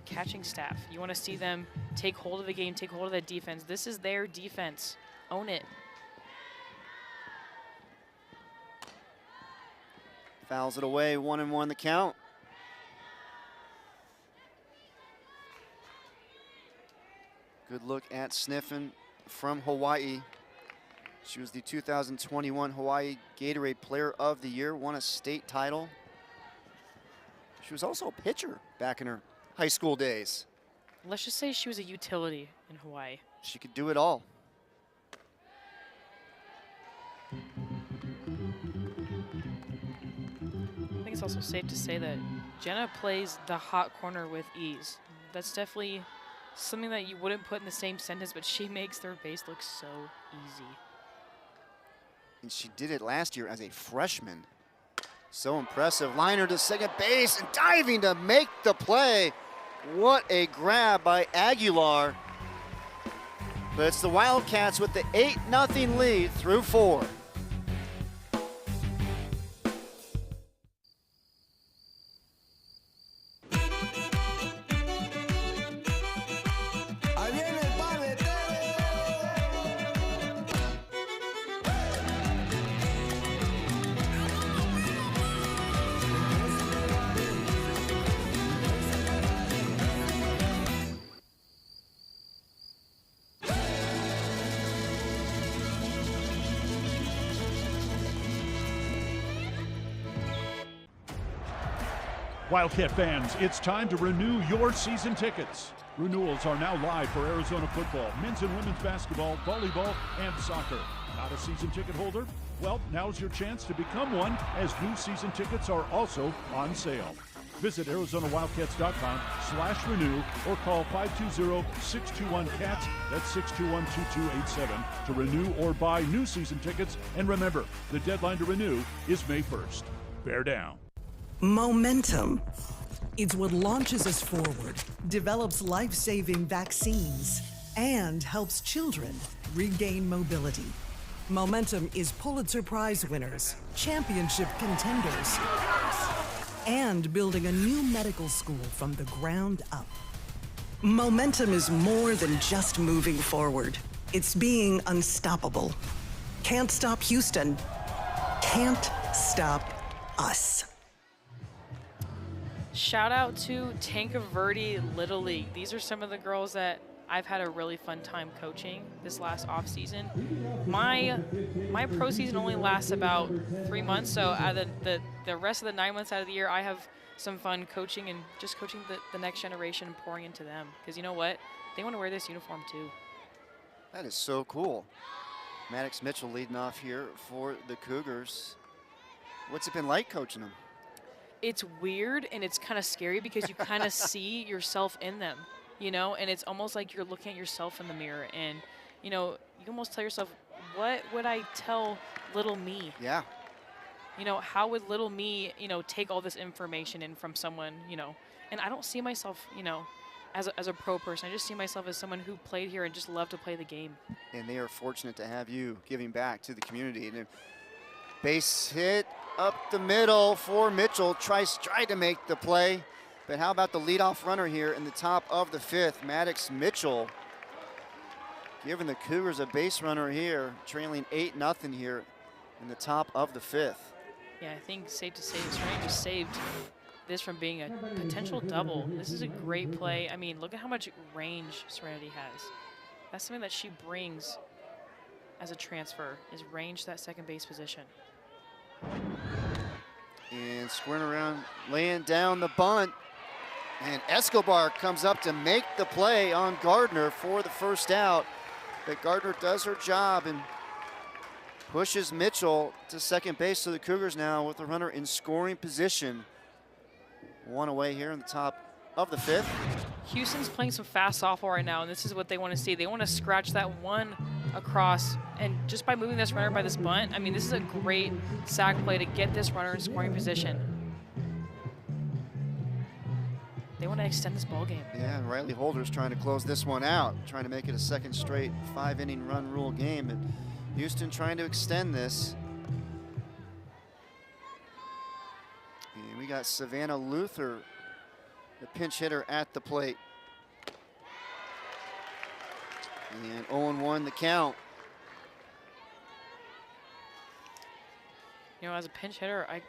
[SPEAKER 2] catching staff. You want to see them take hold of the game, take hold of that defense. This is their defense. Own it.
[SPEAKER 1] Fouls it away, 1-1 the count. Good look at Sniffen from Hawaii. She was the 2021 Hawaii Gatorade Player of the Year, won a state title. She was also a pitcher back in her high school days.
[SPEAKER 2] Let's just say she was a utility in Hawaii.
[SPEAKER 1] She could do it all.
[SPEAKER 2] I think it's also safe to say that Jenna plays the hot corner with ease. That's definitely something that you wouldn't put in the same sentence, but she makes third base look so easy.
[SPEAKER 1] And she did it last year as a freshman. So impressive. Liner to second base and diving to make the play. What a grab by Aguilar. But it's the Wildcats with the 8-0 lead through 4.
[SPEAKER 9] Wildcat fans, it's time to renew your season tickets. Renewals are now live for Arizona football, men's and women's basketball, volleyball, and soccer. Not a season ticket holder? Well, now's your chance to become one, as new season tickets are also on sale. Visit ArizonaWildcats.com/renew or call 520-621-CATS, that's 621-2287, to renew or buy new season tickets. And remember, the deadline to renew is May 1st. Bear down.
[SPEAKER 15] Momentum. It's what launches us forward, develops life-saving vaccines, and helps children regain mobility. Momentum is Pulitzer Prize winners, championship contenders, and building a new medical school from the ground up. Momentum is more than just moving forward. It's being unstoppable. Can't stop Houston. Can't stop us.
[SPEAKER 2] Shout out to Tanca Verde Little League. These are some of the girls that I've had a really fun time coaching this last off season. My pro season only lasts about 3 months, so out of the rest of the 9 months out of the year, I have some fun coaching and just coaching the next generation and pouring into them. Because you know what? They want to wear this uniform too.
[SPEAKER 1] That is so cool. Maddox Mitchell leading off here for the Cougars. What's it been like coaching them?
[SPEAKER 2] It's weird and it's kind of scary because you kind of see yourself in them, you know, and it's almost like you're looking at yourself in the mirror and, you know, you almost tell yourself, what would I tell little me?
[SPEAKER 1] Yeah.
[SPEAKER 2] You know, how would little me, you know, take all this information in from someone, you know, and I don't see myself, you know, as a pro person. I just see myself as someone who played here and just loved to play the game.
[SPEAKER 1] And they are fortunate to have you giving back to the community. And base hit up the middle for Mitchell. Tried to make the play, but how about the leadoff runner here in the top of the 5th? Maddox Mitchell giving the Cougars a base runner here, trailing 8-0 here in the top of the 5th.
[SPEAKER 2] Yeah, I think safe to say Serenity just saved this from being a potential double. This is a great play. I mean, look at how much range Serenity has. That's something that she brings as a transfer, is range to that second base position.
[SPEAKER 1] And squaring around, laying down the bunt. And Escobar comes up to make the play on Gardner for the first out. But Gardner does her job and pushes Mitchell to second base. So the Cougars now with the runner in scoring position. One away here in the top of the 5th.
[SPEAKER 2] Houston's playing some fast softball right now, and this is what they want to see. They want to scratch that one across, and just by moving this runner by this bunt, I mean, this is a great sac play to get this runner in scoring position. They want to extend this ball game.
[SPEAKER 1] Yeah, and Riley Holder's trying to close this one out, trying to make it a second straight 5-inning run rule game. But Houston trying to extend this. And we got Savannah Luther, the pinch hitter at the plate. And 0-1 the count.
[SPEAKER 2] You know, as a pinch hitter, I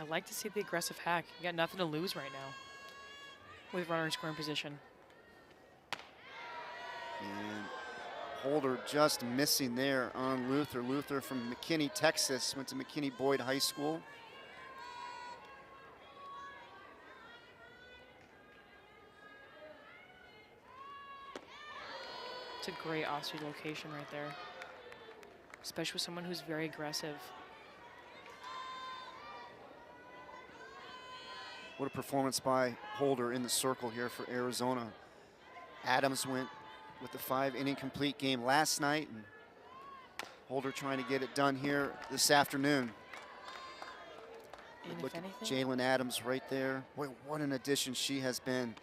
[SPEAKER 2] like to see the aggressive hack. You got nothing to lose right now with runner in scoring position.
[SPEAKER 1] And Holder just missing there on Luther. Luther from McKinney, Texas, went to McKinney Boyd High School.
[SPEAKER 2] It's a great off-speed location right there, especially with someone who's very aggressive.
[SPEAKER 1] What a performance by Holder in the circle here for Arizona. Adams went with the 5-inning complete game last night, and Holder trying to get it done here this afternoon.
[SPEAKER 2] And
[SPEAKER 1] look
[SPEAKER 2] if
[SPEAKER 1] at
[SPEAKER 2] anything,
[SPEAKER 1] Jalen Adams right there. Boy, what an addition she has been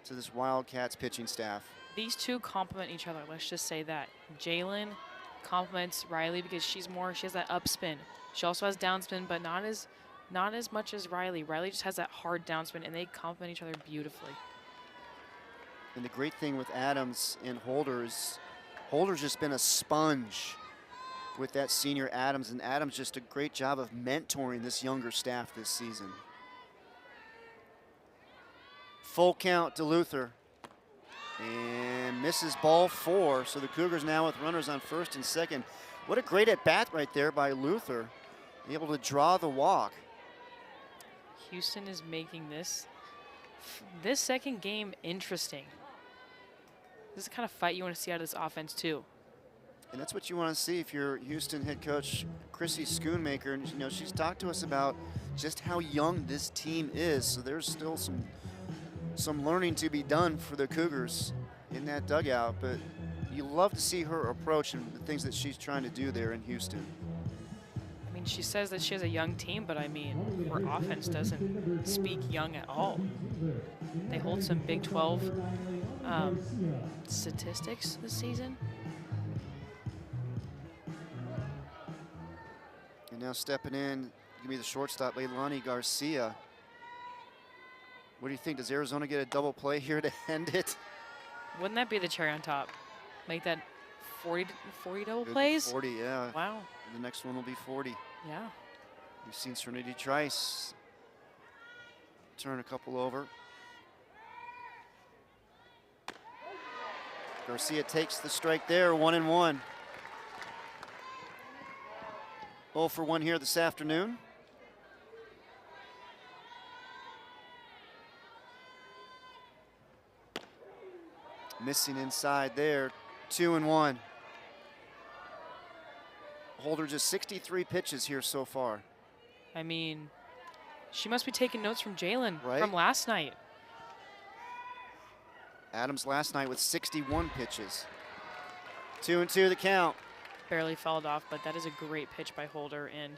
[SPEAKER 1] to this Wildcats pitching staff.
[SPEAKER 2] these two complement each other. Let's just say that. Jalen complements Riley because she has that upspin. She also has downspin, but not as much as Riley. Riley just has that hard downspin, and they complement each other beautifully.
[SPEAKER 1] And the great thing with Adams and Holder is Holder's just been a sponge with that senior Adams, and Adams just a great job of mentoring this younger staff this season. Full count to Luther. And misses ball 4, so the Cougars now with runners on first and second. What a great at-bat right there by Luther, able to draw the walk.
[SPEAKER 2] Houston is making this second game interesting. This is the kind of fight you want to see out of this offense too.
[SPEAKER 1] And that's what you want to see if you're Houston head coach Chrissy Schoonmaker. And you know, she's talked to us about just how young this team is. So there's still some learning to be done for the Cougars in that dugout. But you love to see her approach and the things that she's trying to do there in Houston.
[SPEAKER 2] I mean, she says that she has a young team, but I mean, her offense doesn't speak young at all. They hold some Big 12 statistics this season.
[SPEAKER 1] Now stepping in, give me the shortstop, Leilani Garcia. What do you think? Does Arizona get a double play here to end it?
[SPEAKER 2] Wouldn't that be the cherry on top? Make that 40 double
[SPEAKER 1] Good
[SPEAKER 2] plays?
[SPEAKER 1] 40, yeah.
[SPEAKER 2] Wow.
[SPEAKER 1] The next one will be 40.
[SPEAKER 2] Yeah.
[SPEAKER 1] We've seen Serenity Trice turn a couple over. Garcia takes the strike there, 1-1. 0 for 1 here this afternoon. Missing inside there, 2-1. Holder just 63 pitches here so far.
[SPEAKER 2] I mean, she must be taking notes from Jalen
[SPEAKER 1] Right?
[SPEAKER 2] from last night.
[SPEAKER 1] Adams last night with 61 pitches. 2-2 the count.
[SPEAKER 2] Barely fouled off, but that is a great pitch by Holder. And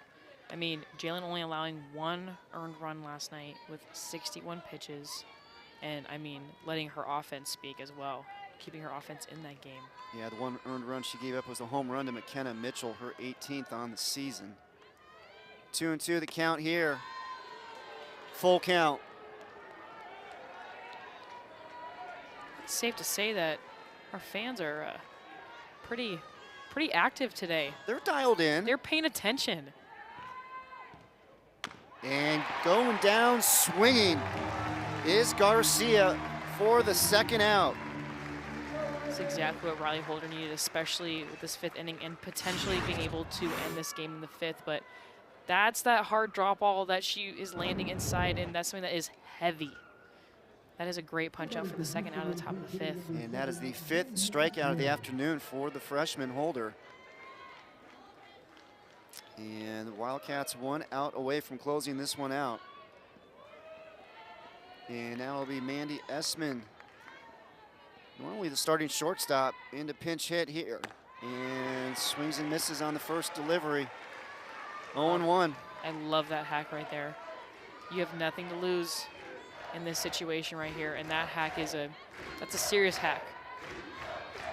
[SPEAKER 2] I mean, Jalen only allowing 1 earned run last night with 61 pitches. And I mean, letting her offense speak as well, keeping her offense in that game.
[SPEAKER 1] Yeah, the 1 earned run she gave up was a home run to McKenna Mitchell, her 18th on the season. 2-2 the count here. Full count.
[SPEAKER 2] It's safe to say that our fans are pretty active today.
[SPEAKER 1] They're dialed in.
[SPEAKER 2] They're paying attention.
[SPEAKER 1] And going down swinging is Garcia for the second out.
[SPEAKER 2] That's exactly what Riley Holder needed, especially with this 5th inning and potentially being able to end this game in the 5th. But that's that hard drop ball that she is landing inside, and that's something that is heavy. That is a great punch out for the second out of the top of the 5th.
[SPEAKER 1] And that is the 5th strikeout of the afternoon for the freshman Holder. And the Wildcats 1 out away from closing this one out. And now it'll be Mandy Essman, normally the starting shortstop, into pinch hit here. And swings and misses on the first delivery. 0-1.
[SPEAKER 2] I love that hack right there. You have nothing to lose in this situation right here, and that hack is that's a serious hack.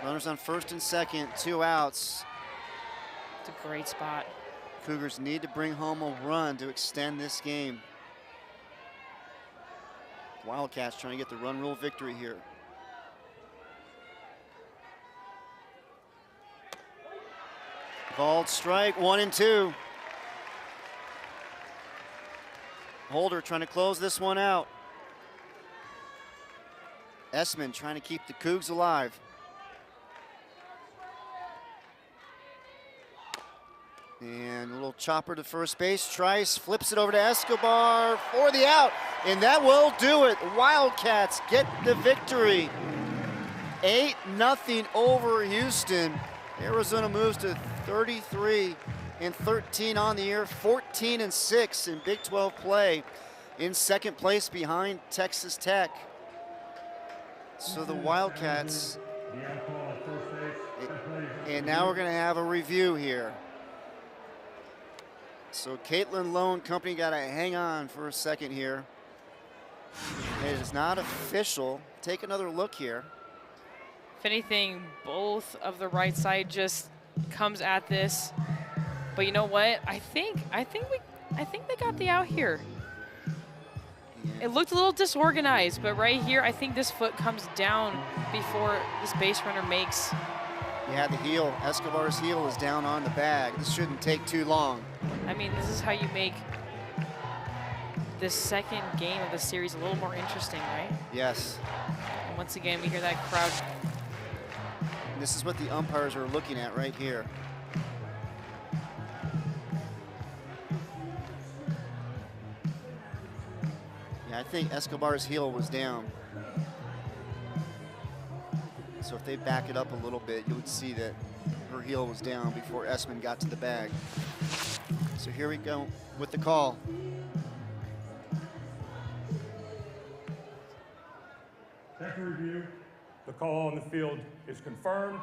[SPEAKER 1] Runners on first and second, 2 outs.
[SPEAKER 2] It's a great spot.
[SPEAKER 1] Cougars need to bring home a run to extend this game. Wildcats trying to get the run rule victory here. Called strike, 1-2. Holder trying to close this one out. Essman trying to keep the Cougs alive. And a little chopper to first base. Trice flips it over to Escobar for the out, and that will do it. Wildcats get the victory. 8-0 over Houston. Arizona moves to 33-13 on the year, 14-6 in Big 12 play, in second place behind Texas Tech. So the Wildcats, and now we're going to have a review here. So Caitlin Lone Company got to hang on for a second here. It is not official. Take another look here.
[SPEAKER 2] If anything, both of the right side just comes at this. But you know what? I think they got the out here. It looked a little disorganized, but right here, I think this foot comes down before this base runner makes.
[SPEAKER 1] You had the heel. Escobar's heel is down on the bag. This shouldn't take too long.
[SPEAKER 2] I mean, this is how you make this second game of the series a little more interesting, right?
[SPEAKER 1] Yes.
[SPEAKER 2] And once again, we hear that crowd.
[SPEAKER 1] This is what the umpires are looking at right here. Yeah, I think Escobar's heel was down. So if they back it up a little bit, you would see that her heel was down before Essman got to the bag. So here we go with the call.
[SPEAKER 16] Second review, the call on the field is confirmed.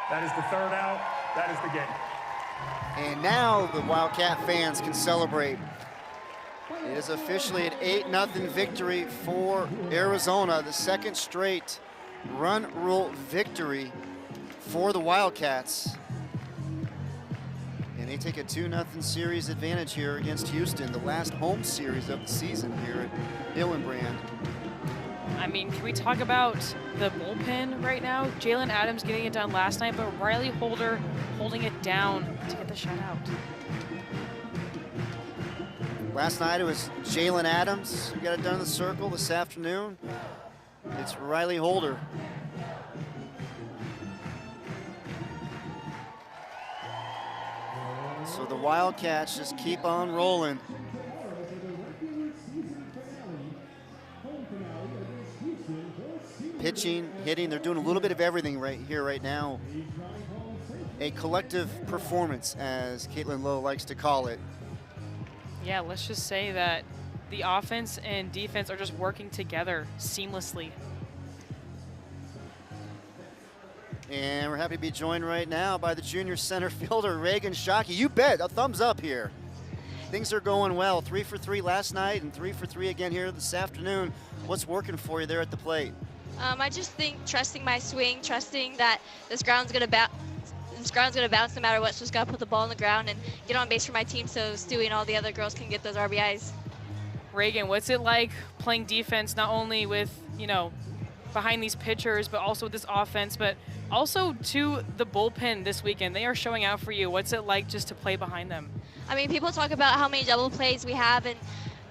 [SPEAKER 16] That is the 3rd out. That is the game.
[SPEAKER 1] And now the Wildcat fans can celebrate. It is officially an 8-0 victory for Arizona, the second straight run rule victory for the Wildcats. And They take a 2-0 series advantage here against Houston, the last home series of the season here at Hillenbrand.
[SPEAKER 2] I mean, can we talk about the bullpen right now? Jalen Adams getting it done last night, but Riley Holder holding it down to get the shutout.
[SPEAKER 1] Last night it was Jalen Adams who got it done in the circle. This afternoon, it's Riley Holder. So the Wildcats just keep on rolling. Pitching, hitting, they're doing a little bit of everything right here, right now. A collective performance, as Caitlin Lowe likes to call it.
[SPEAKER 2] Yeah, let's just say that the offense and defense are just working together seamlessly.
[SPEAKER 1] And we're happy to be joined right now by the junior center fielder, Reagan Shockey. You bet, a thumbs up here. Things are going well. 3 for 3 last night and 3 for 3 again here this afternoon. What's working for you there at the plate?
[SPEAKER 17] I just think trusting my swing, trusting that this ground's gonna bounce no matter what. So just gotta put the ball on the ground and get on base for my team so Stewie and all the other girls can get those RBIs.
[SPEAKER 2] Reagan, what's it like playing defense not only with, you know, behind these pitchers, but also with this offense, but also to the bullpen this weekend? They are showing out for you. What's it like just to play behind them?
[SPEAKER 17] I mean, people talk about how many double plays we have, and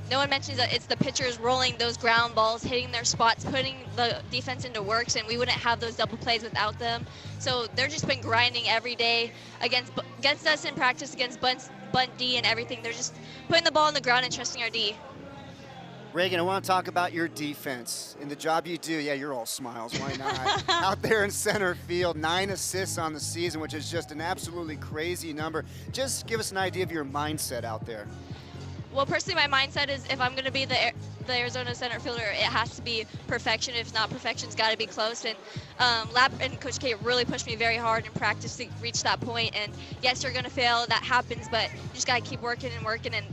[SPEAKER 17] no one mentions that it's the pitchers rolling those ground balls, hitting their spots, putting the defense into works, and we wouldn't have those double plays without them. So they're just been grinding every day against us in practice, against bunt D and everything. They're just putting the ball on the ground and trusting our D.
[SPEAKER 1] Reagan, I want to talk about your defense and the job you do. Yeah, you're all smiles, why not? Out there in center field, 9 assists on the season, which is just an absolutely crazy number. Just give us an idea of your mindset out there.
[SPEAKER 17] Well, personally, my mindset is if I'm going to be the Arizona center fielder, it has to be perfection. If not, perfection's got to be close. And Lap and Coach K really pushed me very hard in practice to reach that point. And yes, you're going to fail. That happens, but you just got to keep working and working. And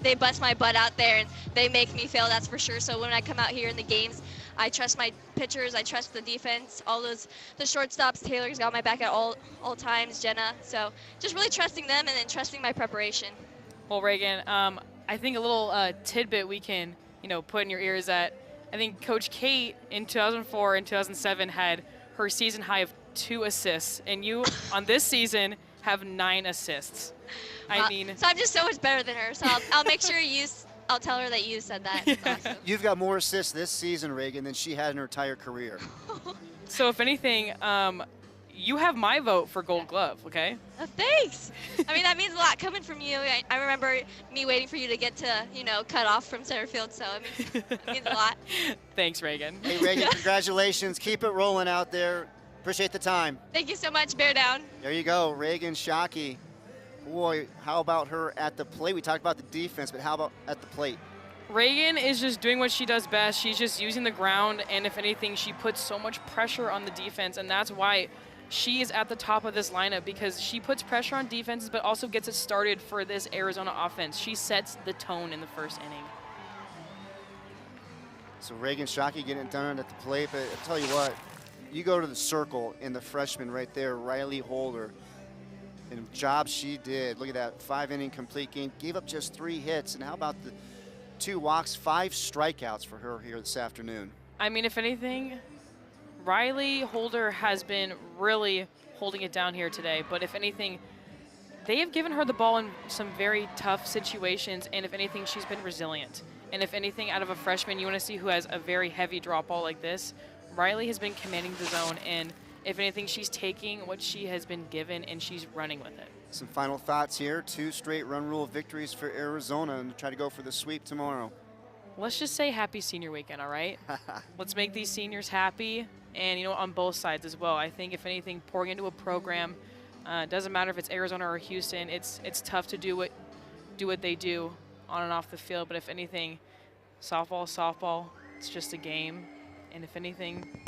[SPEAKER 17] they bust my butt out there, and they make me fail, that's for sure. So when I come out here in the games, I trust my pitchers. I trust the defense. The shortstops, Taylor's got my back at all times, Jenna. So just really trusting them and then trusting my preparation.
[SPEAKER 2] Well, Reagan, I think a little tidbit we can, you know, put in your ears that I think Coach Kate in 2004 and 2007 had her season high of 2 assists, and you on this season have 9 assists. I mean,
[SPEAKER 17] so I'm just so much better than her. So I'll make sure I'll tell her that you said that. Awesome.
[SPEAKER 1] You've got more assists this season, Reagan, than she had in her entire career.
[SPEAKER 2] So if anything, you have my vote for Gold Glove, okay?
[SPEAKER 17] Thanks. I mean, that means a lot coming from you. I remember me waiting for you to get to, you know, cut off from center field, so it means a lot.
[SPEAKER 2] Thanks, Reagan.
[SPEAKER 1] Hey, Reagan, congratulations. Keep it rolling out there. Appreciate the time.
[SPEAKER 17] Thank you so much. Bear down.
[SPEAKER 1] There you go, Reagan Shockey. Boy, how about her at the plate? We talked about the defense, but how about at the plate?
[SPEAKER 2] Reagan is just doing what she does best. She's just using the ground, and if anything, she puts so much pressure on the defense, and that's why she is at the top of this lineup, because she puts pressure on defenses but also gets it started for this Arizona offense. She sets the tone in the first inning.
[SPEAKER 1] So Reagan Shockey getting it done at the plate, but I'll tell you what, you go to the circle and the freshman right there, Riley Holder, and the job she did. Look at that, 5-inning complete game, gave up just 3 hits, and how about the 2 walks, 5 strikeouts for her here this afternoon.
[SPEAKER 2] I mean, if anything, Riley Holder has been really holding it down here today, but if anything, they have given her the ball in some very tough situations, and if anything, she's been resilient. And if anything, out of a freshman, you want to see who has a very heavy drop ball like this, Riley has been commanding the zone, and if anything, she's taking what she has been given and she's running with it.
[SPEAKER 1] Some final thoughts here, 2 straight run rule victories for Arizona, and try to go for the sweep tomorrow.
[SPEAKER 2] Let's just say happy senior weekend, all right? Let's make these seniors happy, and, you know, on both sides as well. I think, if anything, pouring into a program, doesn't matter if it's Arizona or Houston, it's tough to do what they do on and off the field, but if anything, softball, it's just a game, and if anything,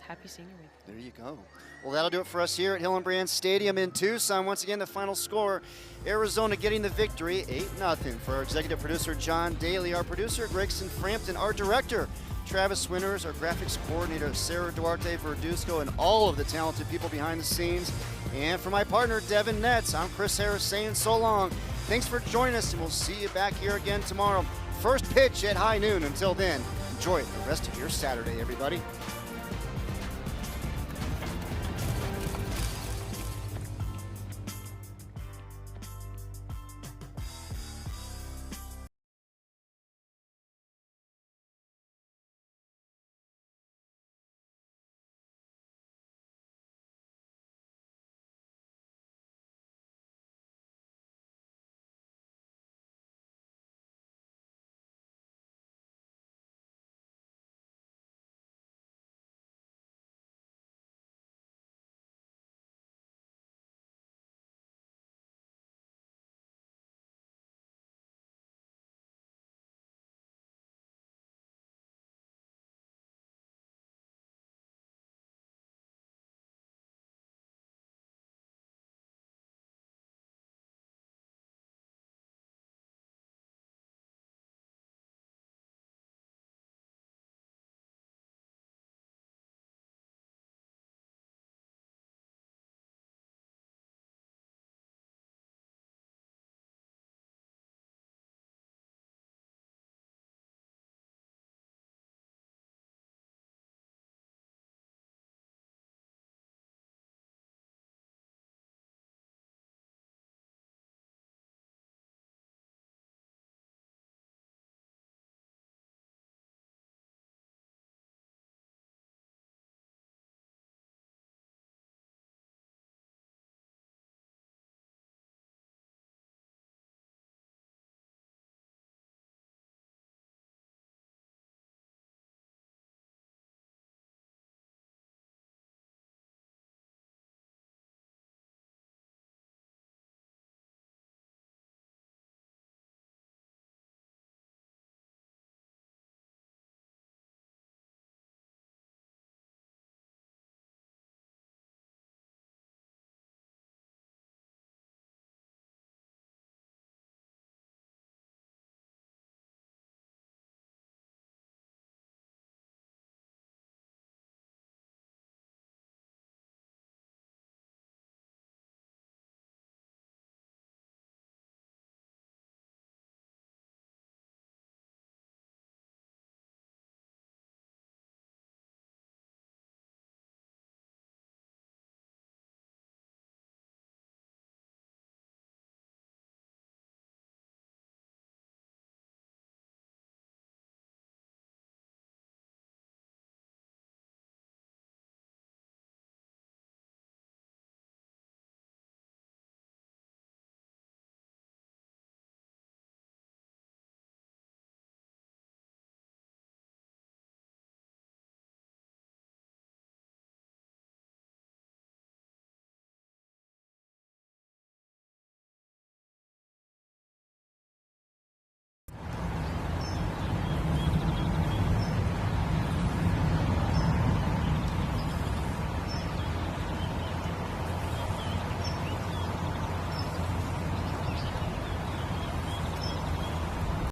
[SPEAKER 2] happy senior week.
[SPEAKER 1] There you go. Well, that'll do it for us here at Hillenbrand Stadium in Tucson. Once again, the final score, Arizona getting the victory, 8-0. For our executive producer, John Daly, our producer, Gregson Frampton, our director, Travis Winters, our graphics coordinator, Sarah Duarte Verduzco, and all of the talented people behind the scenes. And for my partner, Devin Netz, I'm Chris Harris saying so long. Thanks for joining us, and we'll see you back here again tomorrow. First pitch at high noon. Until then, enjoy the rest of your Saturday, everybody.